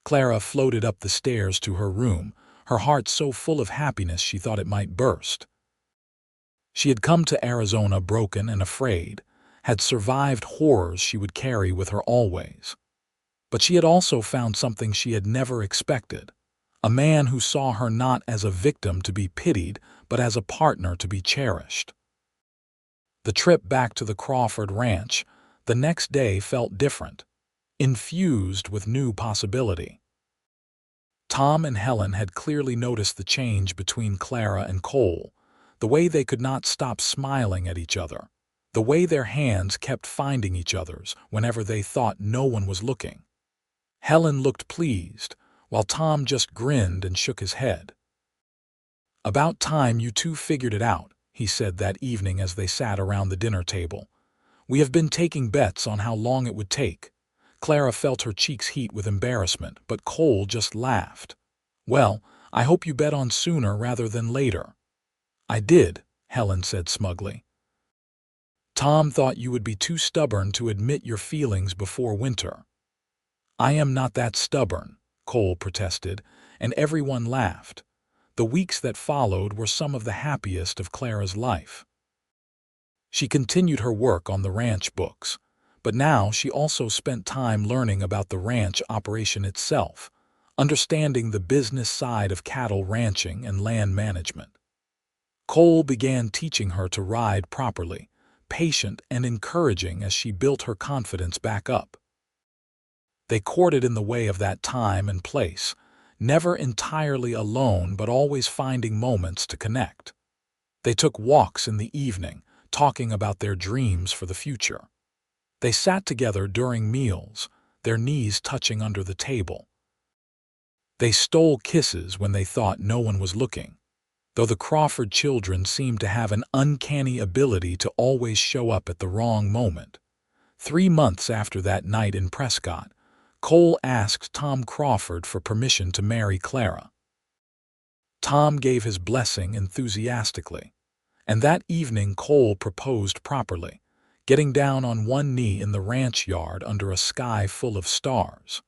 Clara floated up the stairs to her room, her heart so full of happiness she thought it might burst. She had come to Arizona broken and afraid, had survived horrors she would carry with her always. But she had also found something she had never expected, a man who saw her not as a victim to be pitied, but as a partner to be cherished. The trip back to the Crawford Ranch the next day felt different, infused with new possibility. Tom and Helen had clearly noticed the change between Clara and Cole, the way they could not stop smiling at each other, the way their hands kept finding each other's whenever they thought no one was looking. Helen looked pleased, while Tom just grinned and shook his head. "About time you two figured it out," he said that evening as they sat around the dinner table. "We have been taking bets on how long it would take." Clara felt her cheeks heat with embarrassment, but Cole just laughed. "Well, I hope you bet on sooner rather than later." "I did," Helen said smugly. "Tom thought you would be too stubborn to admit your feelings before winter." "I am not that stubborn," Cole protested, and everyone laughed. The weeks that followed were some of the happiest of Clara's life. She continued her work on the ranch books, but now she also spent time learning about the ranch operation itself, understanding the business side of cattle ranching and land management. Cole began teaching her to ride properly, patient and encouraging as she built her confidence back up. They courted in the way of that time and place, never entirely alone but always finding moments to connect. They took walks in the evening, talking about their dreams for the future. They sat together during meals, their knees touching under the table. They stole kisses when they thought no one was looking, though the Crawford children seemed to have an uncanny ability to always show up at the wrong moment. 3 months after that night in Prescott, Cole asked Tom Crawford for permission to marry Clara. Tom gave his blessing enthusiastically, and that evening Cole proposed properly, getting down on one knee in the ranch yard under a sky full of stars.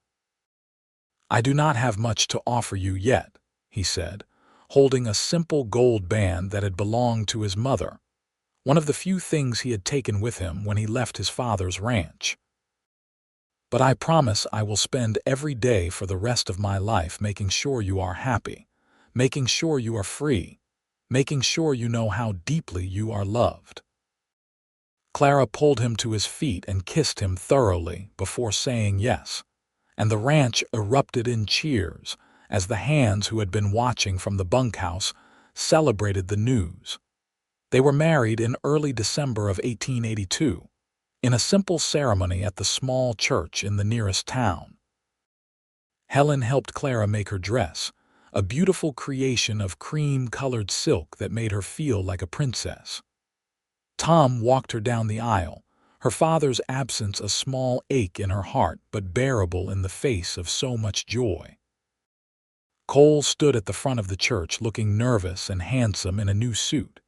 "I do not have much to offer you yet," he said, holding a simple gold band that had belonged to his mother, one of the few things he had taken with him when he left his father's ranch. "But I promise I will spend every day for the rest of my life making sure you are happy, making sure you are free, making sure you know how deeply you are loved." Clara pulled him to his feet and kissed him thoroughly before saying yes, and the ranch erupted in cheers as the hands who had been watching from the bunkhouse celebrated the news. They were married in early December of 1882, in a simple ceremony at the small church in the nearest town. Helen helped Clara make her dress, a beautiful creation of cream-colored silk that made her feel like a princess. Tom walked her down the aisle, her father's absence a small ache in her heart but bearable in the face of so much joy. Cole stood at the front of the church looking nervous and handsome in a new suit,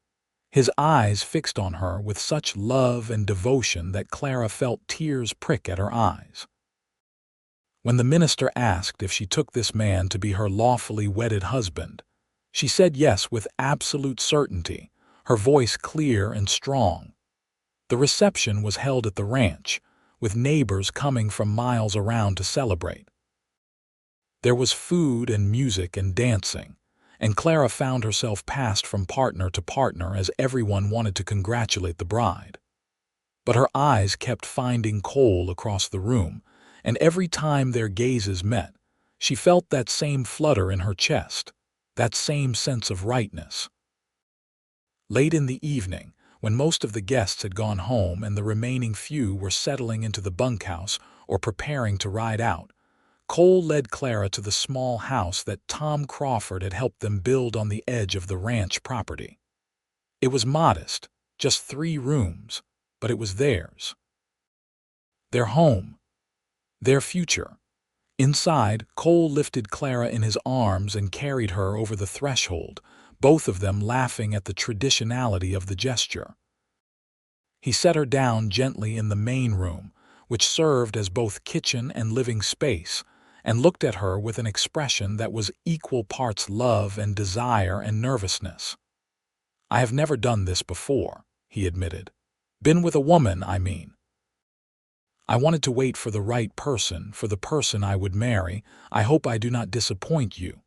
his eyes fixed on her with such love and devotion that Clara felt tears prick at her eyes. When the minister asked if she took this man to be her lawfully wedded husband, she said yes with absolute certainty, her voice clear and strong. The reception was held at the ranch, with neighbors coming from miles around to celebrate. There was food and music and dancing, and Clara found herself passed from partner to partner as everyone wanted to congratulate the bride. But her eyes kept finding Cole across the room, and every time their gazes met, she felt that same flutter in her chest, that same sense of rightness. Late in the evening, when most of the guests had gone home and the remaining few were settling into the bunkhouse or preparing to ride out, Cole led Clara to the small house that Tom Crawford had helped them build on the edge of the ranch property. It was modest, just 3 rooms, but it was theirs. Their home, their future. Inside, Cole lifted Clara in his arms and carried her over the threshold, both of them laughing at the traditionality of the gesture. He set her down gently in the main room, which served as both kitchen and living space, and looked at her with an expression that was equal parts love and desire and nervousness. "I have never done this before," he admitted. "Been with a woman, I mean. I wanted to wait for the right person, for the person I would marry. I hope I do not disappoint you."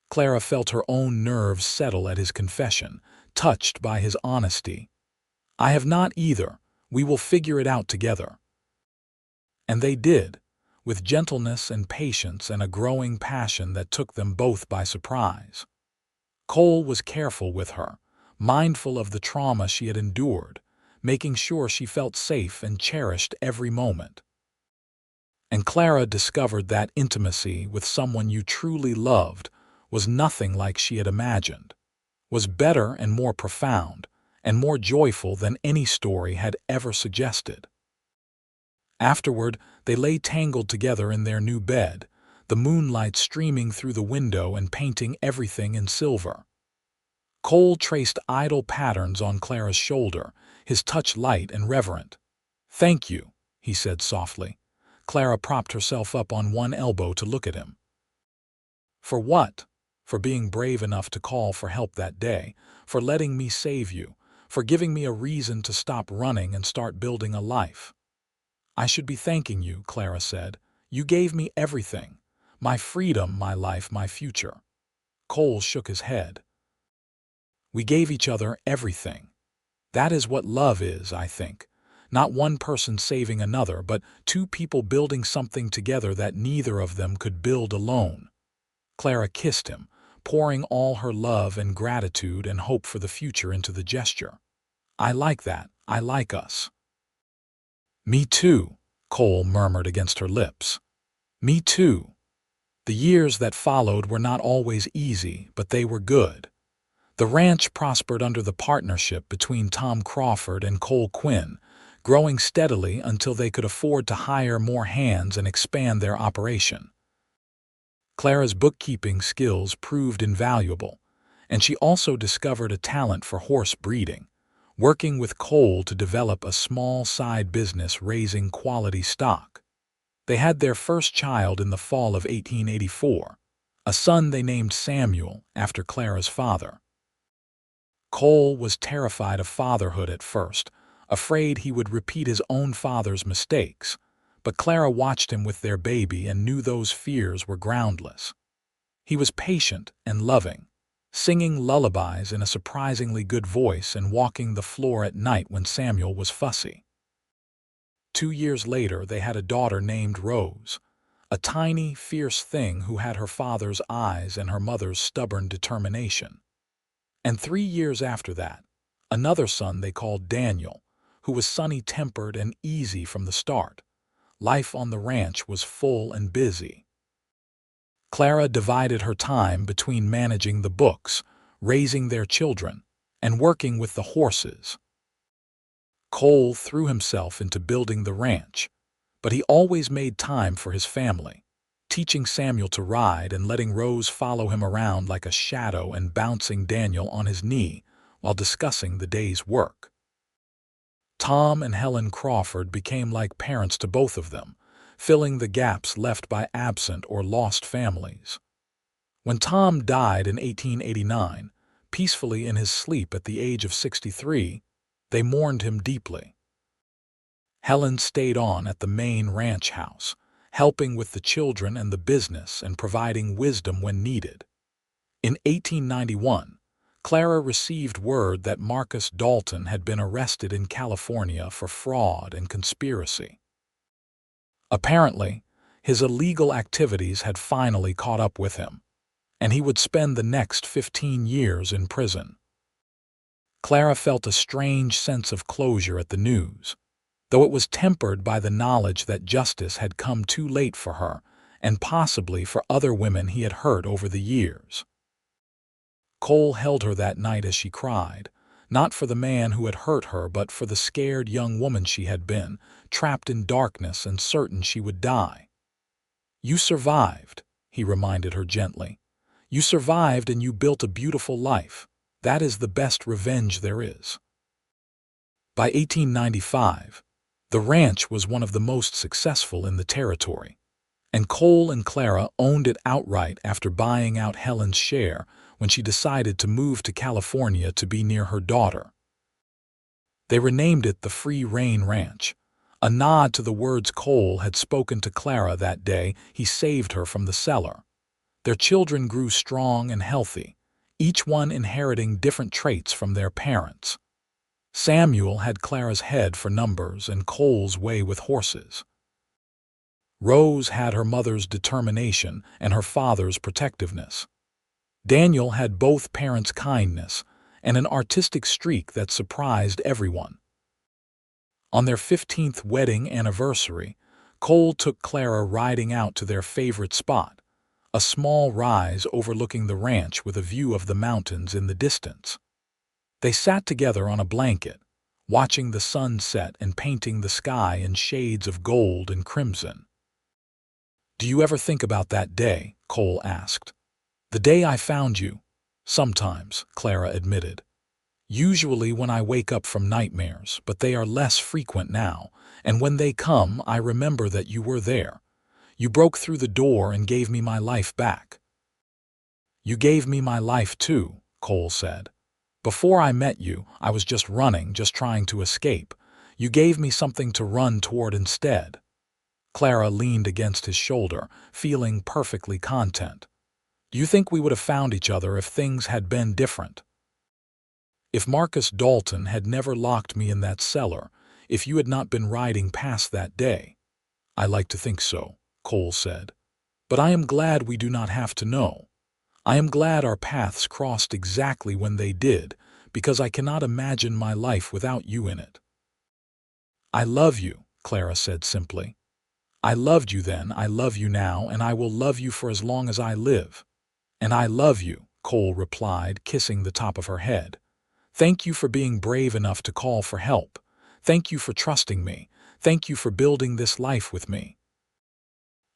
Clara felt her own nerves settle at his confession, touched by his honesty. "I have not either. We will figure it out together." And they did, with gentleness and patience and a growing passion that took them both by surprise. Cole was careful with her, mindful of the trauma she had endured, making sure she felt safe and cherished every moment. And Clara discovered that intimacy with someone you truly loved was nothing like she had imagined, was better and more profound, and more joyful than any story had ever suggested. Afterward, they lay tangled together in their new bed, the moonlight streaming through the window and painting everything in silver. Cole traced idle patterns on Clara's shoulder, his touch light and reverent. "Thank you," he said softly. Clara propped herself up on one elbow to look at him. "For what?" "For being brave enough to call for help that day, for letting me save you, for giving me a reason to stop running and start building a life." "I should be thanking you," Clara said. "You gave me everything. My freedom, my life, my future." Cole shook his head. "We gave each other everything. That is what love is, I think. Not one person saving another, but 2 people building something together that neither of them could build alone." Clara kissed him, pouring all her love and gratitude and hope for the future into the gesture. "I like that. I like us." "Me too," Cole murmured against her lips. "Me too." The years that followed were not always easy, but they were good. The ranch prospered under the partnership between Tom Crawford and Cole Quinn, growing steadily until they could afford to hire more hands and expand their operation. Clara's bookkeeping skills proved invaluable, and she also discovered a talent for horse breeding, working with Cole to develop a small side business raising quality stock. They had their first child in the fall of 1884, a son they named Samuel after Clara's father. Cole was terrified of fatherhood at first, afraid he would repeat his own father's mistakes, but Clara watched him with their baby and knew those fears were groundless. He was patient and loving, singing lullabies in a surprisingly good voice and walking the floor at night when Samuel was fussy. 2 years later, they had a daughter named Rose, a tiny, fierce thing who had her father's eyes and her mother's stubborn determination. And 3 years after that, Another son they called Daniel, who was sunny-tempered and easy from the start. Life on the ranch was full and busy. Clara divided her time between managing the books, raising their children, and working with the horses. Cole threw himself into building the ranch, but he always made time for his family, teaching Samuel to ride and letting Rose follow him around like a shadow and bouncing Daniel on his knee while discussing the day's work. Tom and Helen Crawford became like parents to both of them, filling the gaps left by absent or lost families. When Tom died in 1889, peacefully in his sleep at the age of 63, they mourned him deeply. Helen stayed on at the main ranch house, helping with the children and the business and providing wisdom when needed. In 1891, Clara received word that Marcus Dalton had been arrested in California for fraud and conspiracy. Apparently, his illegal activities had finally caught up with him, and he would spend the next 15 years in prison. Clara felt a strange sense of closure at the news, though it was tempered by the knowledge that justice had come too late for her and possibly for other women he had hurt over the years. Cole held her that night as she cried, not for the man who had hurt her but for the scared young woman she had been, trapped in darkness and certain she would die. "You survived," he reminded her gently. "You survived and you built a beautiful life. That is the best revenge there is." By 1895, the ranch was one of the most successful in the territory, and Cole and Clara owned it outright after buying out Helen's share when she decided to move to California to be near her daughter. They renamed it the Free Rein Ranch, a nod to the words Cole had spoken to Clara that day he saved her from the cellar. Their children grew strong and healthy, each one inheriting different traits from their parents. Samuel had Clara's head for numbers and Cole's way with horses. Rose had her mother's determination and her father's protectiveness. Daniel had both parents' kindness and an artistic streak that surprised everyone. On their 15th wedding anniversary, Cole took Clara riding out to their favorite spot, a small rise overlooking the ranch with a view of the mountains in the distance. They sat together on a blanket, watching the sun set and painting the sky in shades of gold and crimson. "Do you ever think about that day?" Cole asked. "The day I found you." "Sometimes," Clara admitted. "Usually when I wake up from nightmares, but they are less frequent now, and when they come, I remember that you were there. You broke through the door and gave me my life back." "You gave me my life too," Cole said. "Before I met you, I was just running, just trying to escape. You gave me something to run toward instead." Clara leaned against his shoulder, feeling perfectly content. "Do you think we would have found each other if things had been different? If Marcus Dalton had never locked me in that cellar, if you had not been riding past that day?" "I like to think so," Cole said. "But I am glad we do not have to know. I am glad our paths crossed exactly when they did, because I cannot imagine my life without you in it." "I love you," Clara said simply. "I loved you then, I love you now, and I will love you for as long as I live." "And I love you," Cole replied, kissing the top of her head. "Thank you for being brave enough to call for help. Thank you for trusting me. Thank you for building this life with me."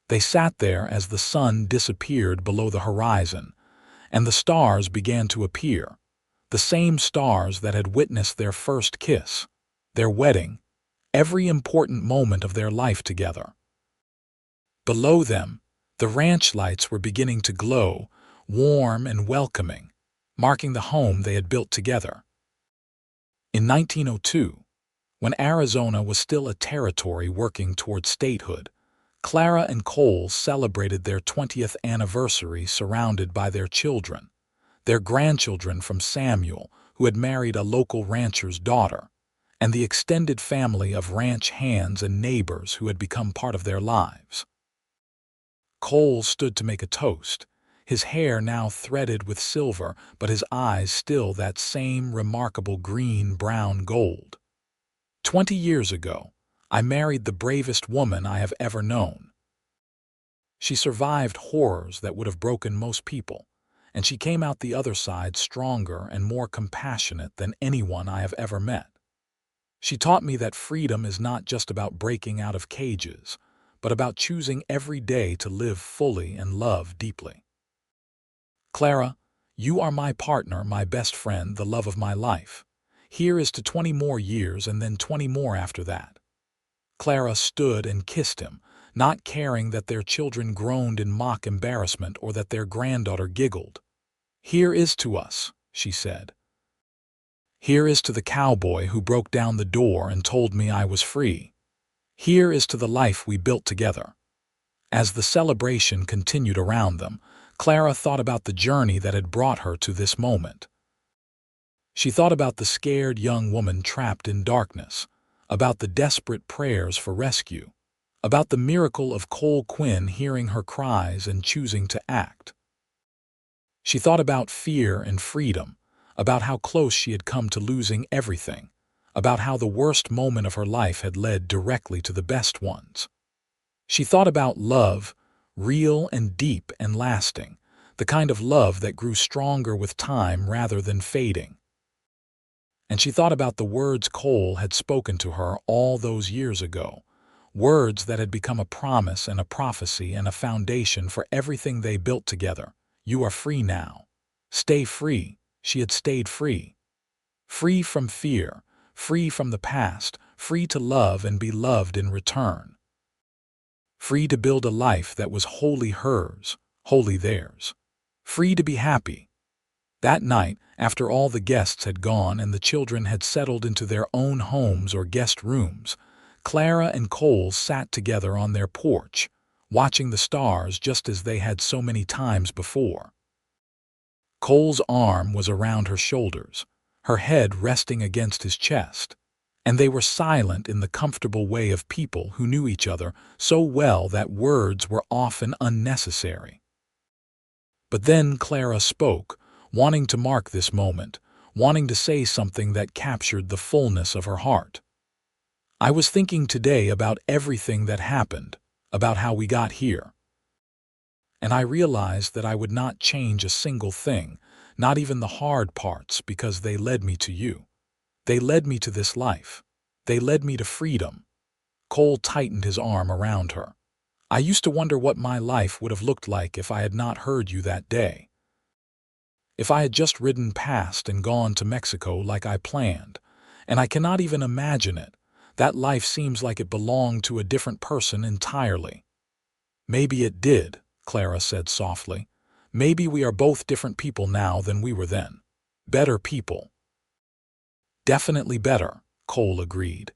They sat there as the sun disappeared below the horizon, and the stars began to appear, the same stars that had witnessed their first kiss, their wedding, every important moment of their life together. Below them, the ranch lights were beginning to glow, warm and welcoming, marking the home they had built together. In 1902, when Arizona was still a territory working toward statehood, Clara and Cole celebrated their 20th anniversary surrounded by their children, their grandchildren from Samuel, who had married a local rancher's daughter, and the extended family of ranch hands and neighbors who had become part of their lives. Cole stood to make a toast, his hair now threaded with silver, but his eyes still that same remarkable green-brown gold. 20 years ago, I married the bravest woman I have ever known. She survived horrors that would have broken most people, and she came out the other side stronger and more compassionate than anyone I have ever met. She taught me that freedom is not just about breaking out of cages, but about choosing every day to live fully and love deeply. Clara, you are my partner, my best friend, the love of my life. Here is to 20 more years and then 20 more after that. Clara stood and kissed him, not caring that their children groaned in mock embarrassment or that their granddaughter giggled. Here is to us, she said. Here is to the cowboy who broke down the door and told me I was free. Here is to the life we built together. As the celebration continued around them, Clara thought about the journey that had brought her to this moment. She thought about the scared young woman trapped in darkness, about the desperate prayers for rescue, about the miracle of Cole Quinn hearing her cries and choosing to act. She thought about fear and freedom, about how close she had come to losing everything, about how the worst moment of her life had led directly to the best ones. She thought about love, real and deep and lasting, the kind of love that grew stronger with time rather than fading. And she thought about the words Cole had spoken to her all those years ago, words that had become a promise and a prophecy and a foundation for everything they built together. You are free now. Stay free. She had stayed free. Free from fear, free from the past, free to love and be loved in return. Free to build a life that was wholly hers, wholly theirs. Free to be happy. That night, after all the guests had gone and the children had settled into their own homes or guest rooms, Clara and Cole sat together on their porch, watching the stars just as they had so many times before. Cole's arm was around her shoulders, her head resting against his chest, and they were silent in the comfortable way of people who knew each other so well that words were often unnecessary. But then Clara spoke, wanting to mark this moment, wanting to say something that captured the fullness of her heart. I was thinking today about everything that happened, about how we got here. And I realized that I would not change a single thing, not even the hard parts, because they led me to you. They led me to this life. They led me to freedom. Cole tightened his arm around her. I used to wonder what my life would have looked like if I had not heard you that day. If I had just ridden past and gone to Mexico like I planned, and I cannot even imagine it, that life seems like it belonged to a different person entirely. Maybe it did, Clara said softly. Maybe we are both different people now than we were then. Better people. Definitely better, Cole agreed.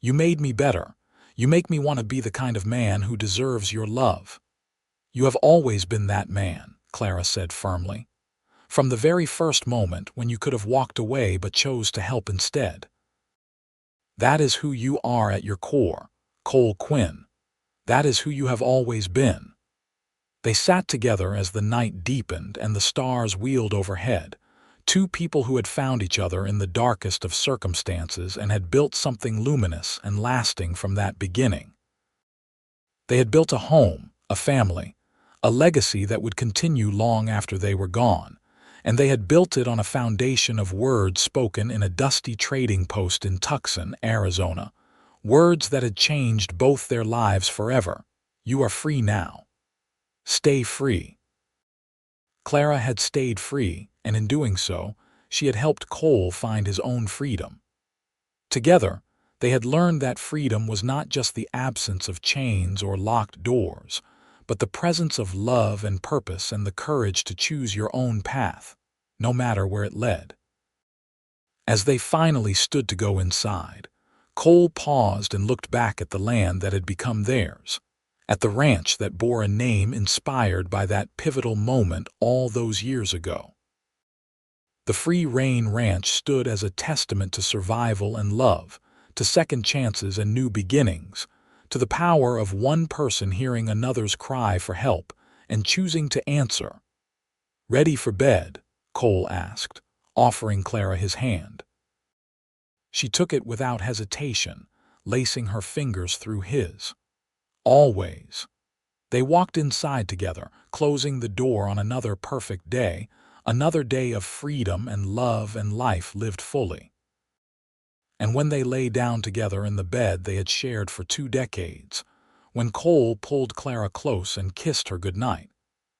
You made me better. You make me want to be the kind of man who deserves your love. You have always been that man, Clara said firmly. From the very first moment when you could have walked away but chose to help instead. That is who you are at your core, Cole Quinn. That is who you have always been. They sat together as the night deepened and the stars wheeled overhead, two people who had found each other in the darkest of circumstances and had built something luminous and lasting from that beginning. They had built a home, a family, a legacy that would continue long after they were gone, and they had built it on a foundation of words spoken in a dusty trading post in Tucson, Arizona, words that had changed both their lives forever. You are free now. Stay free. Clara had stayed free, and in doing so, she had helped Cole find his own freedom. Together, they had learned that freedom was not just the absence of chains or locked doors, but the presence of love and purpose and the courage to choose your own path, no matter where it led. As they finally stood to go inside, Cole paused and looked back at the land that had become theirs, at the ranch that bore a name inspired by that pivotal moment all those years ago. The Free Reign Ranch stood as a testament to survival and love, to second chances and new beginnings, to the power of one person hearing another's cry for help and choosing to answer. "Ready for bed?" Cole asked, offering Clara his hand. She took it without hesitation, lacing her fingers through his. "Always." They walked inside together, closing the door on another perfect day, another day of freedom and love and life lived fully. And when they lay down together in the bed they had shared for 2 decades, when Cole pulled Clara close and kissed her goodnight,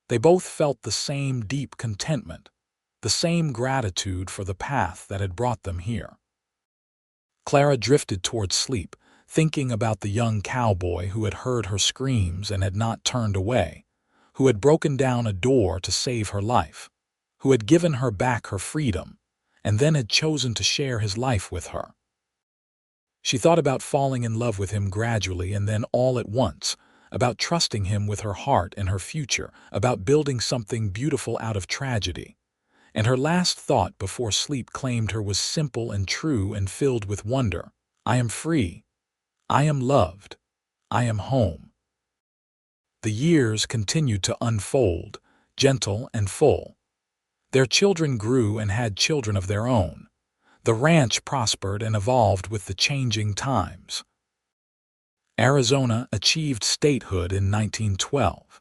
they both felt the same deep contentment, the same gratitude for the path that had brought them here. Clara drifted towards sleep, thinking about the young cowboy who had heard her screams and had not turned away, who had broken down a door to save her life, who had given her back her freedom, and then had chosen to share his life with her. She thought about falling in love with him gradually and then all at once, about trusting him with her heart and her future, about building something beautiful out of tragedy. And her last thought before sleep claimed her was simple and true and filled with wonder. "I am free. I am loved. I am home." The years continued to unfold, gentle and full. Their children grew and had children of their own. The ranch prospered and evolved with the changing times. Arizona achieved statehood in 1912.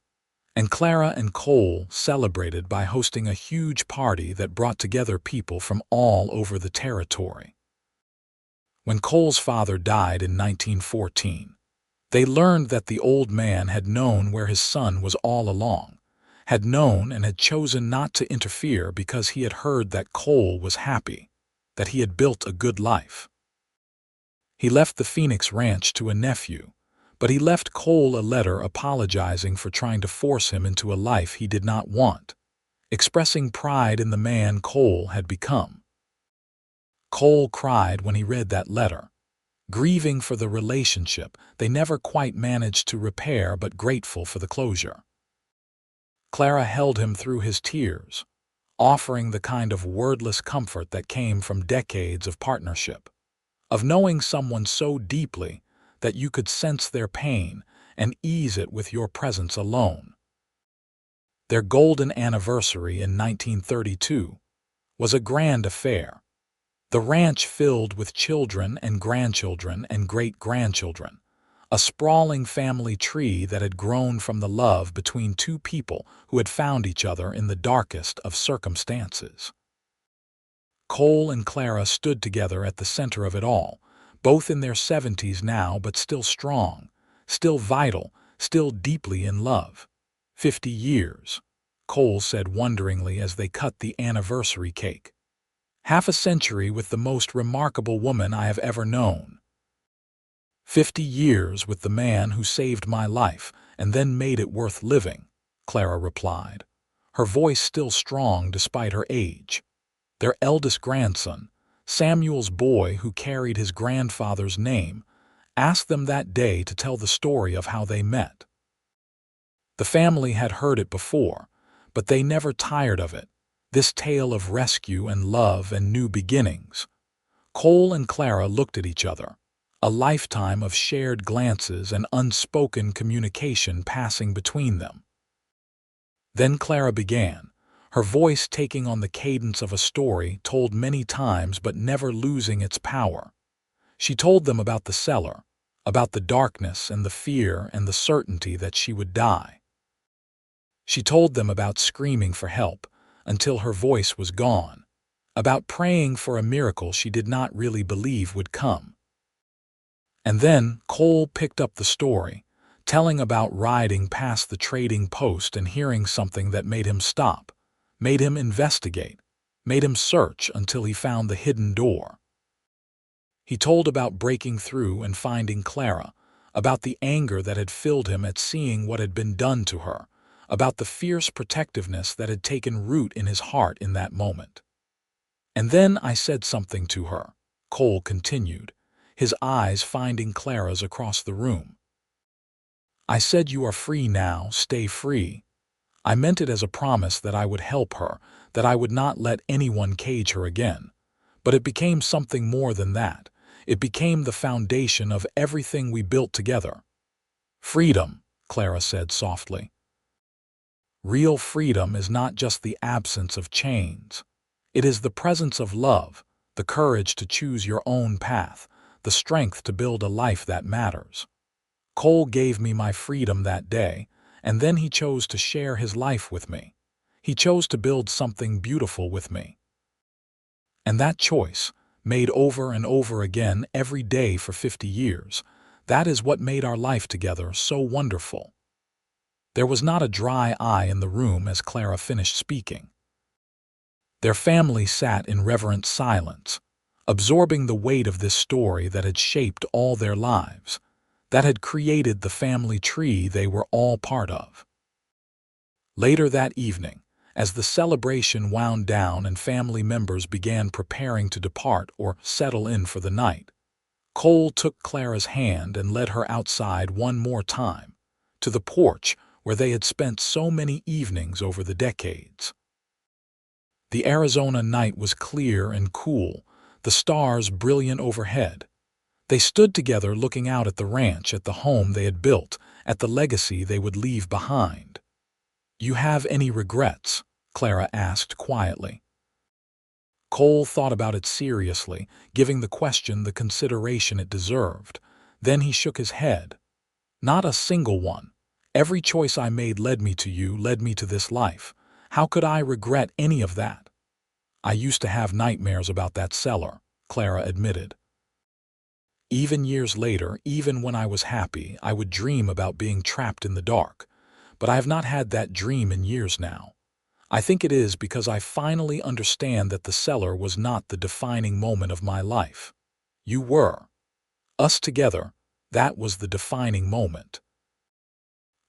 And Clara and Cole celebrated by hosting a huge party that brought together people from all over the territory. When Cole's father died in 1914, they learned that the old man had known where his son was all along, had known and had chosen not to interfere because he had heard that Cole was happy, that he had built a good life. He left the Phoenix Ranch to a nephew, but he left Cole a letter apologizing for trying to force him into a life he did not want, expressing pride in the man Cole had become. Cole cried when he read that letter, grieving for the relationship they never quite managed to repair but grateful for the closure. Clara held him through his tears, offering the kind of wordless comfort that came from decades of partnership, of knowing someone so deeply that you could sense their pain and ease it with your presence alone. Their golden anniversary in 1932 was a grand affair. The ranch filled with children and grandchildren and great-grandchildren, a sprawling family tree that had grown from the love between two people who had found each other in the darkest of circumstances. Cole and Clara stood together at the center of it all, both in their 70s now but still strong, still vital, still deeply in love. 50 years, Cole said wonderingly as they cut the anniversary cake. "Half a century with the most remarkable woman I have ever known. 50 years with the man who saved my life and then made it worth living," Clara replied, her voice still strong despite her age. Their eldest grandson, Samuel's boy who carried his grandfather's name, asked them that day to tell the story of how they met. The family had heard it before, but they never tired of it, this tale of rescue and love and new beginnings. Cole and Clara looked at each other, a lifetime of shared glances and unspoken communication passing between them. Then Clara began, her voice taking on the cadence of a story told many times but never losing its power. She told them about the cellar, about the darkness and the fear and the certainty that she would die. She told them about screaming for help until her voice was gone, about praying for a miracle she did not really believe would come. And then Cole picked up the story, telling about riding past the trading post and hearing something that made him stop, made him investigate, made him search until he found the hidden door. He told about breaking through and finding Clara, about the anger that had filled him at seeing what had been done to her, about the fierce protectiveness that had taken root in his heart in that moment. "And then I said something to her," Cole continued, his eyes finding Clara's across the room. "I said, 'You are free now, stay free.' I meant it as a promise that I would help her, that I would not let anyone cage her again. But it became something more than that. It became the foundation of everything we built together." "Freedom," Clara said softly. Real freedom is not just the absence of chains. It is the presence of love, the courage to choose your own path, the strength to build a life that matters. Cole gave me my freedom that day, and then he chose to share his life with me. He chose to build something beautiful with me. And that choice, made over and over again every day for 50 years, that is what made our life together so wonderful. There was not a dry eye in the room as Clara finished speaking. Their family sat in reverent silence, absorbing the weight of this story that had shaped all their lives, that had created the family tree they were all part of. Later that evening, as the celebration wound down and family members began preparing to depart or settle in for the night, Cole took Clara's hand and led her outside one more time, to the porch where they had spent so many evenings over the decades. The Arizona night was clear and cool, the stars brilliant overhead. They stood together looking out at the ranch, at the home they had built, at the legacy they would leave behind. "You have any regrets?" Clara asked quietly. Cole thought about it seriously, giving the question the consideration it deserved. Then he shook his head. "Not a single one. Every choice I made led me to you, led me to this life. How could I regret any of that?" "I used to have nightmares about that cellar," Clara admitted. "Even years later, even when I was happy, I would dream about being trapped in the dark. But I have not had that dream in years now. I think it is because I finally understand that the cellar was not the defining moment of my life. You were. Us together, that was the defining moment."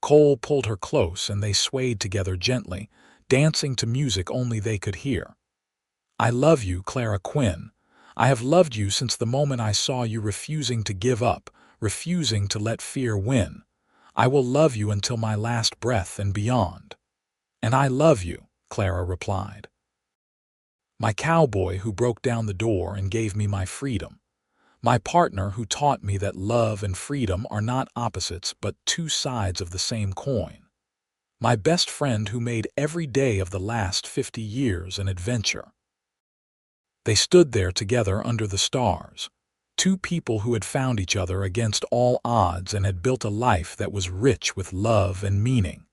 Cole pulled her close and they swayed together gently, dancing to music only they could hear. "I love you, Clara Quinn. I have loved you since the moment I saw you refusing to give up, refusing to let fear win. I will love you until my last breath and beyond." "And I love you," Clara replied. "My cowboy who broke down the door and gave me my freedom. My partner who taught me that love and freedom are not opposites but two sides of the same coin. My best friend who made every day of the last 50 years an adventure." They stood there together under the stars, two people who had found each other against all odds and had built a life that was rich with love and meaning.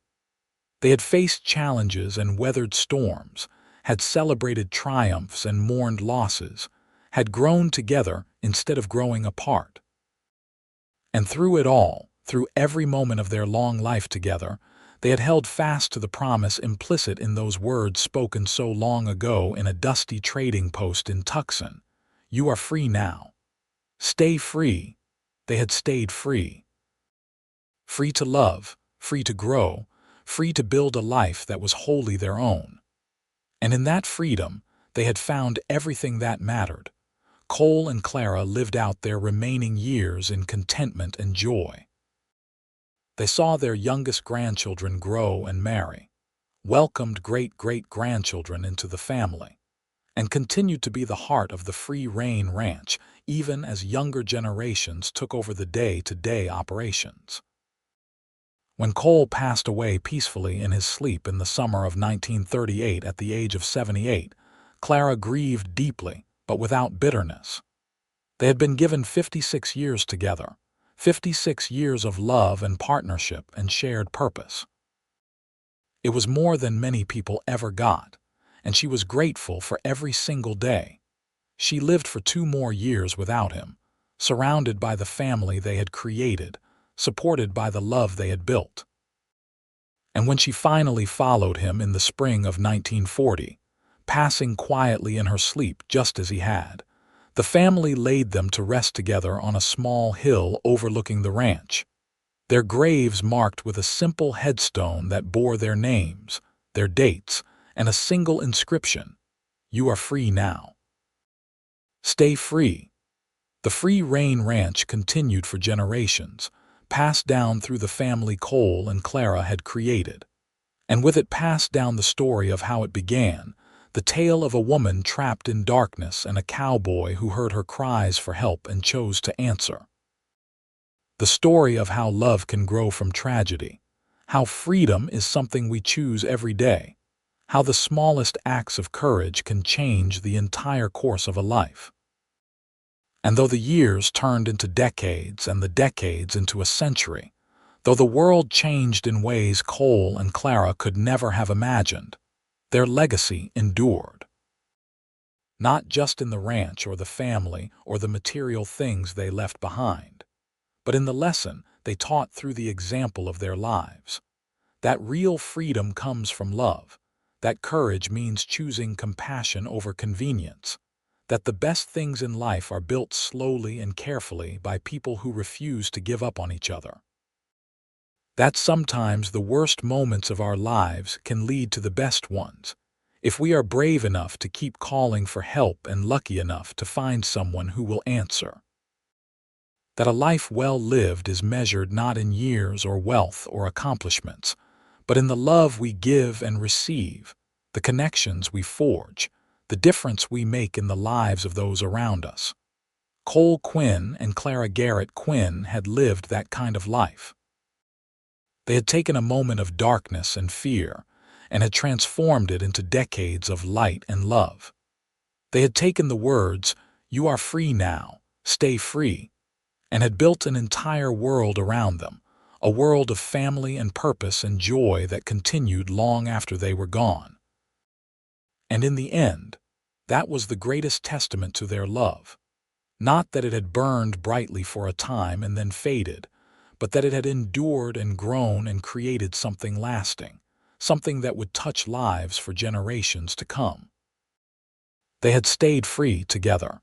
They had faced challenges and weathered storms, had celebrated triumphs and mourned losses, had grown together instead of growing apart. And through it all, through every moment of their long life together, they had held fast to the promise implicit in those words spoken so long ago in a dusty trading post in Tucson: "You are free now. Stay free." They had stayed free. Free to love, free to grow, free to build a life that was wholly their own. And in that freedom, they had found everything that mattered. Cole and Clara lived out their remaining years in contentment and joy. They saw their youngest grandchildren grow and marry, welcomed great-great-grandchildren into the family, and continued to be the heart of the Free Reign Ranch, even as younger generations took over the day-to-day operations. When Cole passed away peacefully in his sleep in the summer of 1938 at the age of 78, Clara grieved deeply, but without bitterness. They had been given 56 years together, 56 years of love and partnership and shared purpose. It was more than many people ever got, and she was grateful for every single day. She lived for 2 more years without him, surrounded by the family they had created, supported by the love they had built. And when she finally followed him in the spring of 1940, passing quietly in her sleep just as he had, the family laid them to rest together on a small hill overlooking the ranch, their graves marked with a simple headstone that bore their names, their dates, and a single inscription: "You are free now. Stay free." The Free Reign Ranch continued for generations, passed down through the family Cole and Clara had created. And with it passed down the story of how it began, the tale of a woman trapped in darkness and a cowboy who heard her cries for help and chose to answer. The story of how love can grow from tragedy, how freedom is something we choose every day, how the smallest acts of courage can change the entire course of a life. And though the years turned into decades and the decades into a century, though the world changed in ways Cole and Clara could never have imagined, their legacy endured. Not just in the ranch or the family or the material things they left behind, but in the lesson they taught through the example of their lives. That real freedom comes from love, that courage means choosing compassion over convenience, that the best things in life are built slowly and carefully by people who refuse to give up on each other. That sometimes the worst moments of our lives can lead to the best ones, if we are brave enough to keep calling for help and lucky enough to find someone who will answer. That a life well lived is measured not in years or wealth or accomplishments, but in the love we give and receive, the connections we forge, the difference we make in the lives of those around us. Cole Quinn and Clara Garrett Quinn had lived that kind of life. They had taken a moment of darkness and fear and had transformed it into decades of light and love. They had taken the words, "You are free now, stay free," and had built an entire world around them, a world of family and purpose and joy that continued long after they were gone. And in the end, that was the greatest testament to their love. Not that it had burned brightly for a time and then faded, but that it had endured and grown and created something lasting, something that would touch lives for generations to come. They had stayed free together,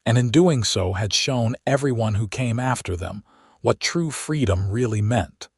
and in doing so had shown everyone who came after them what true freedom really meant.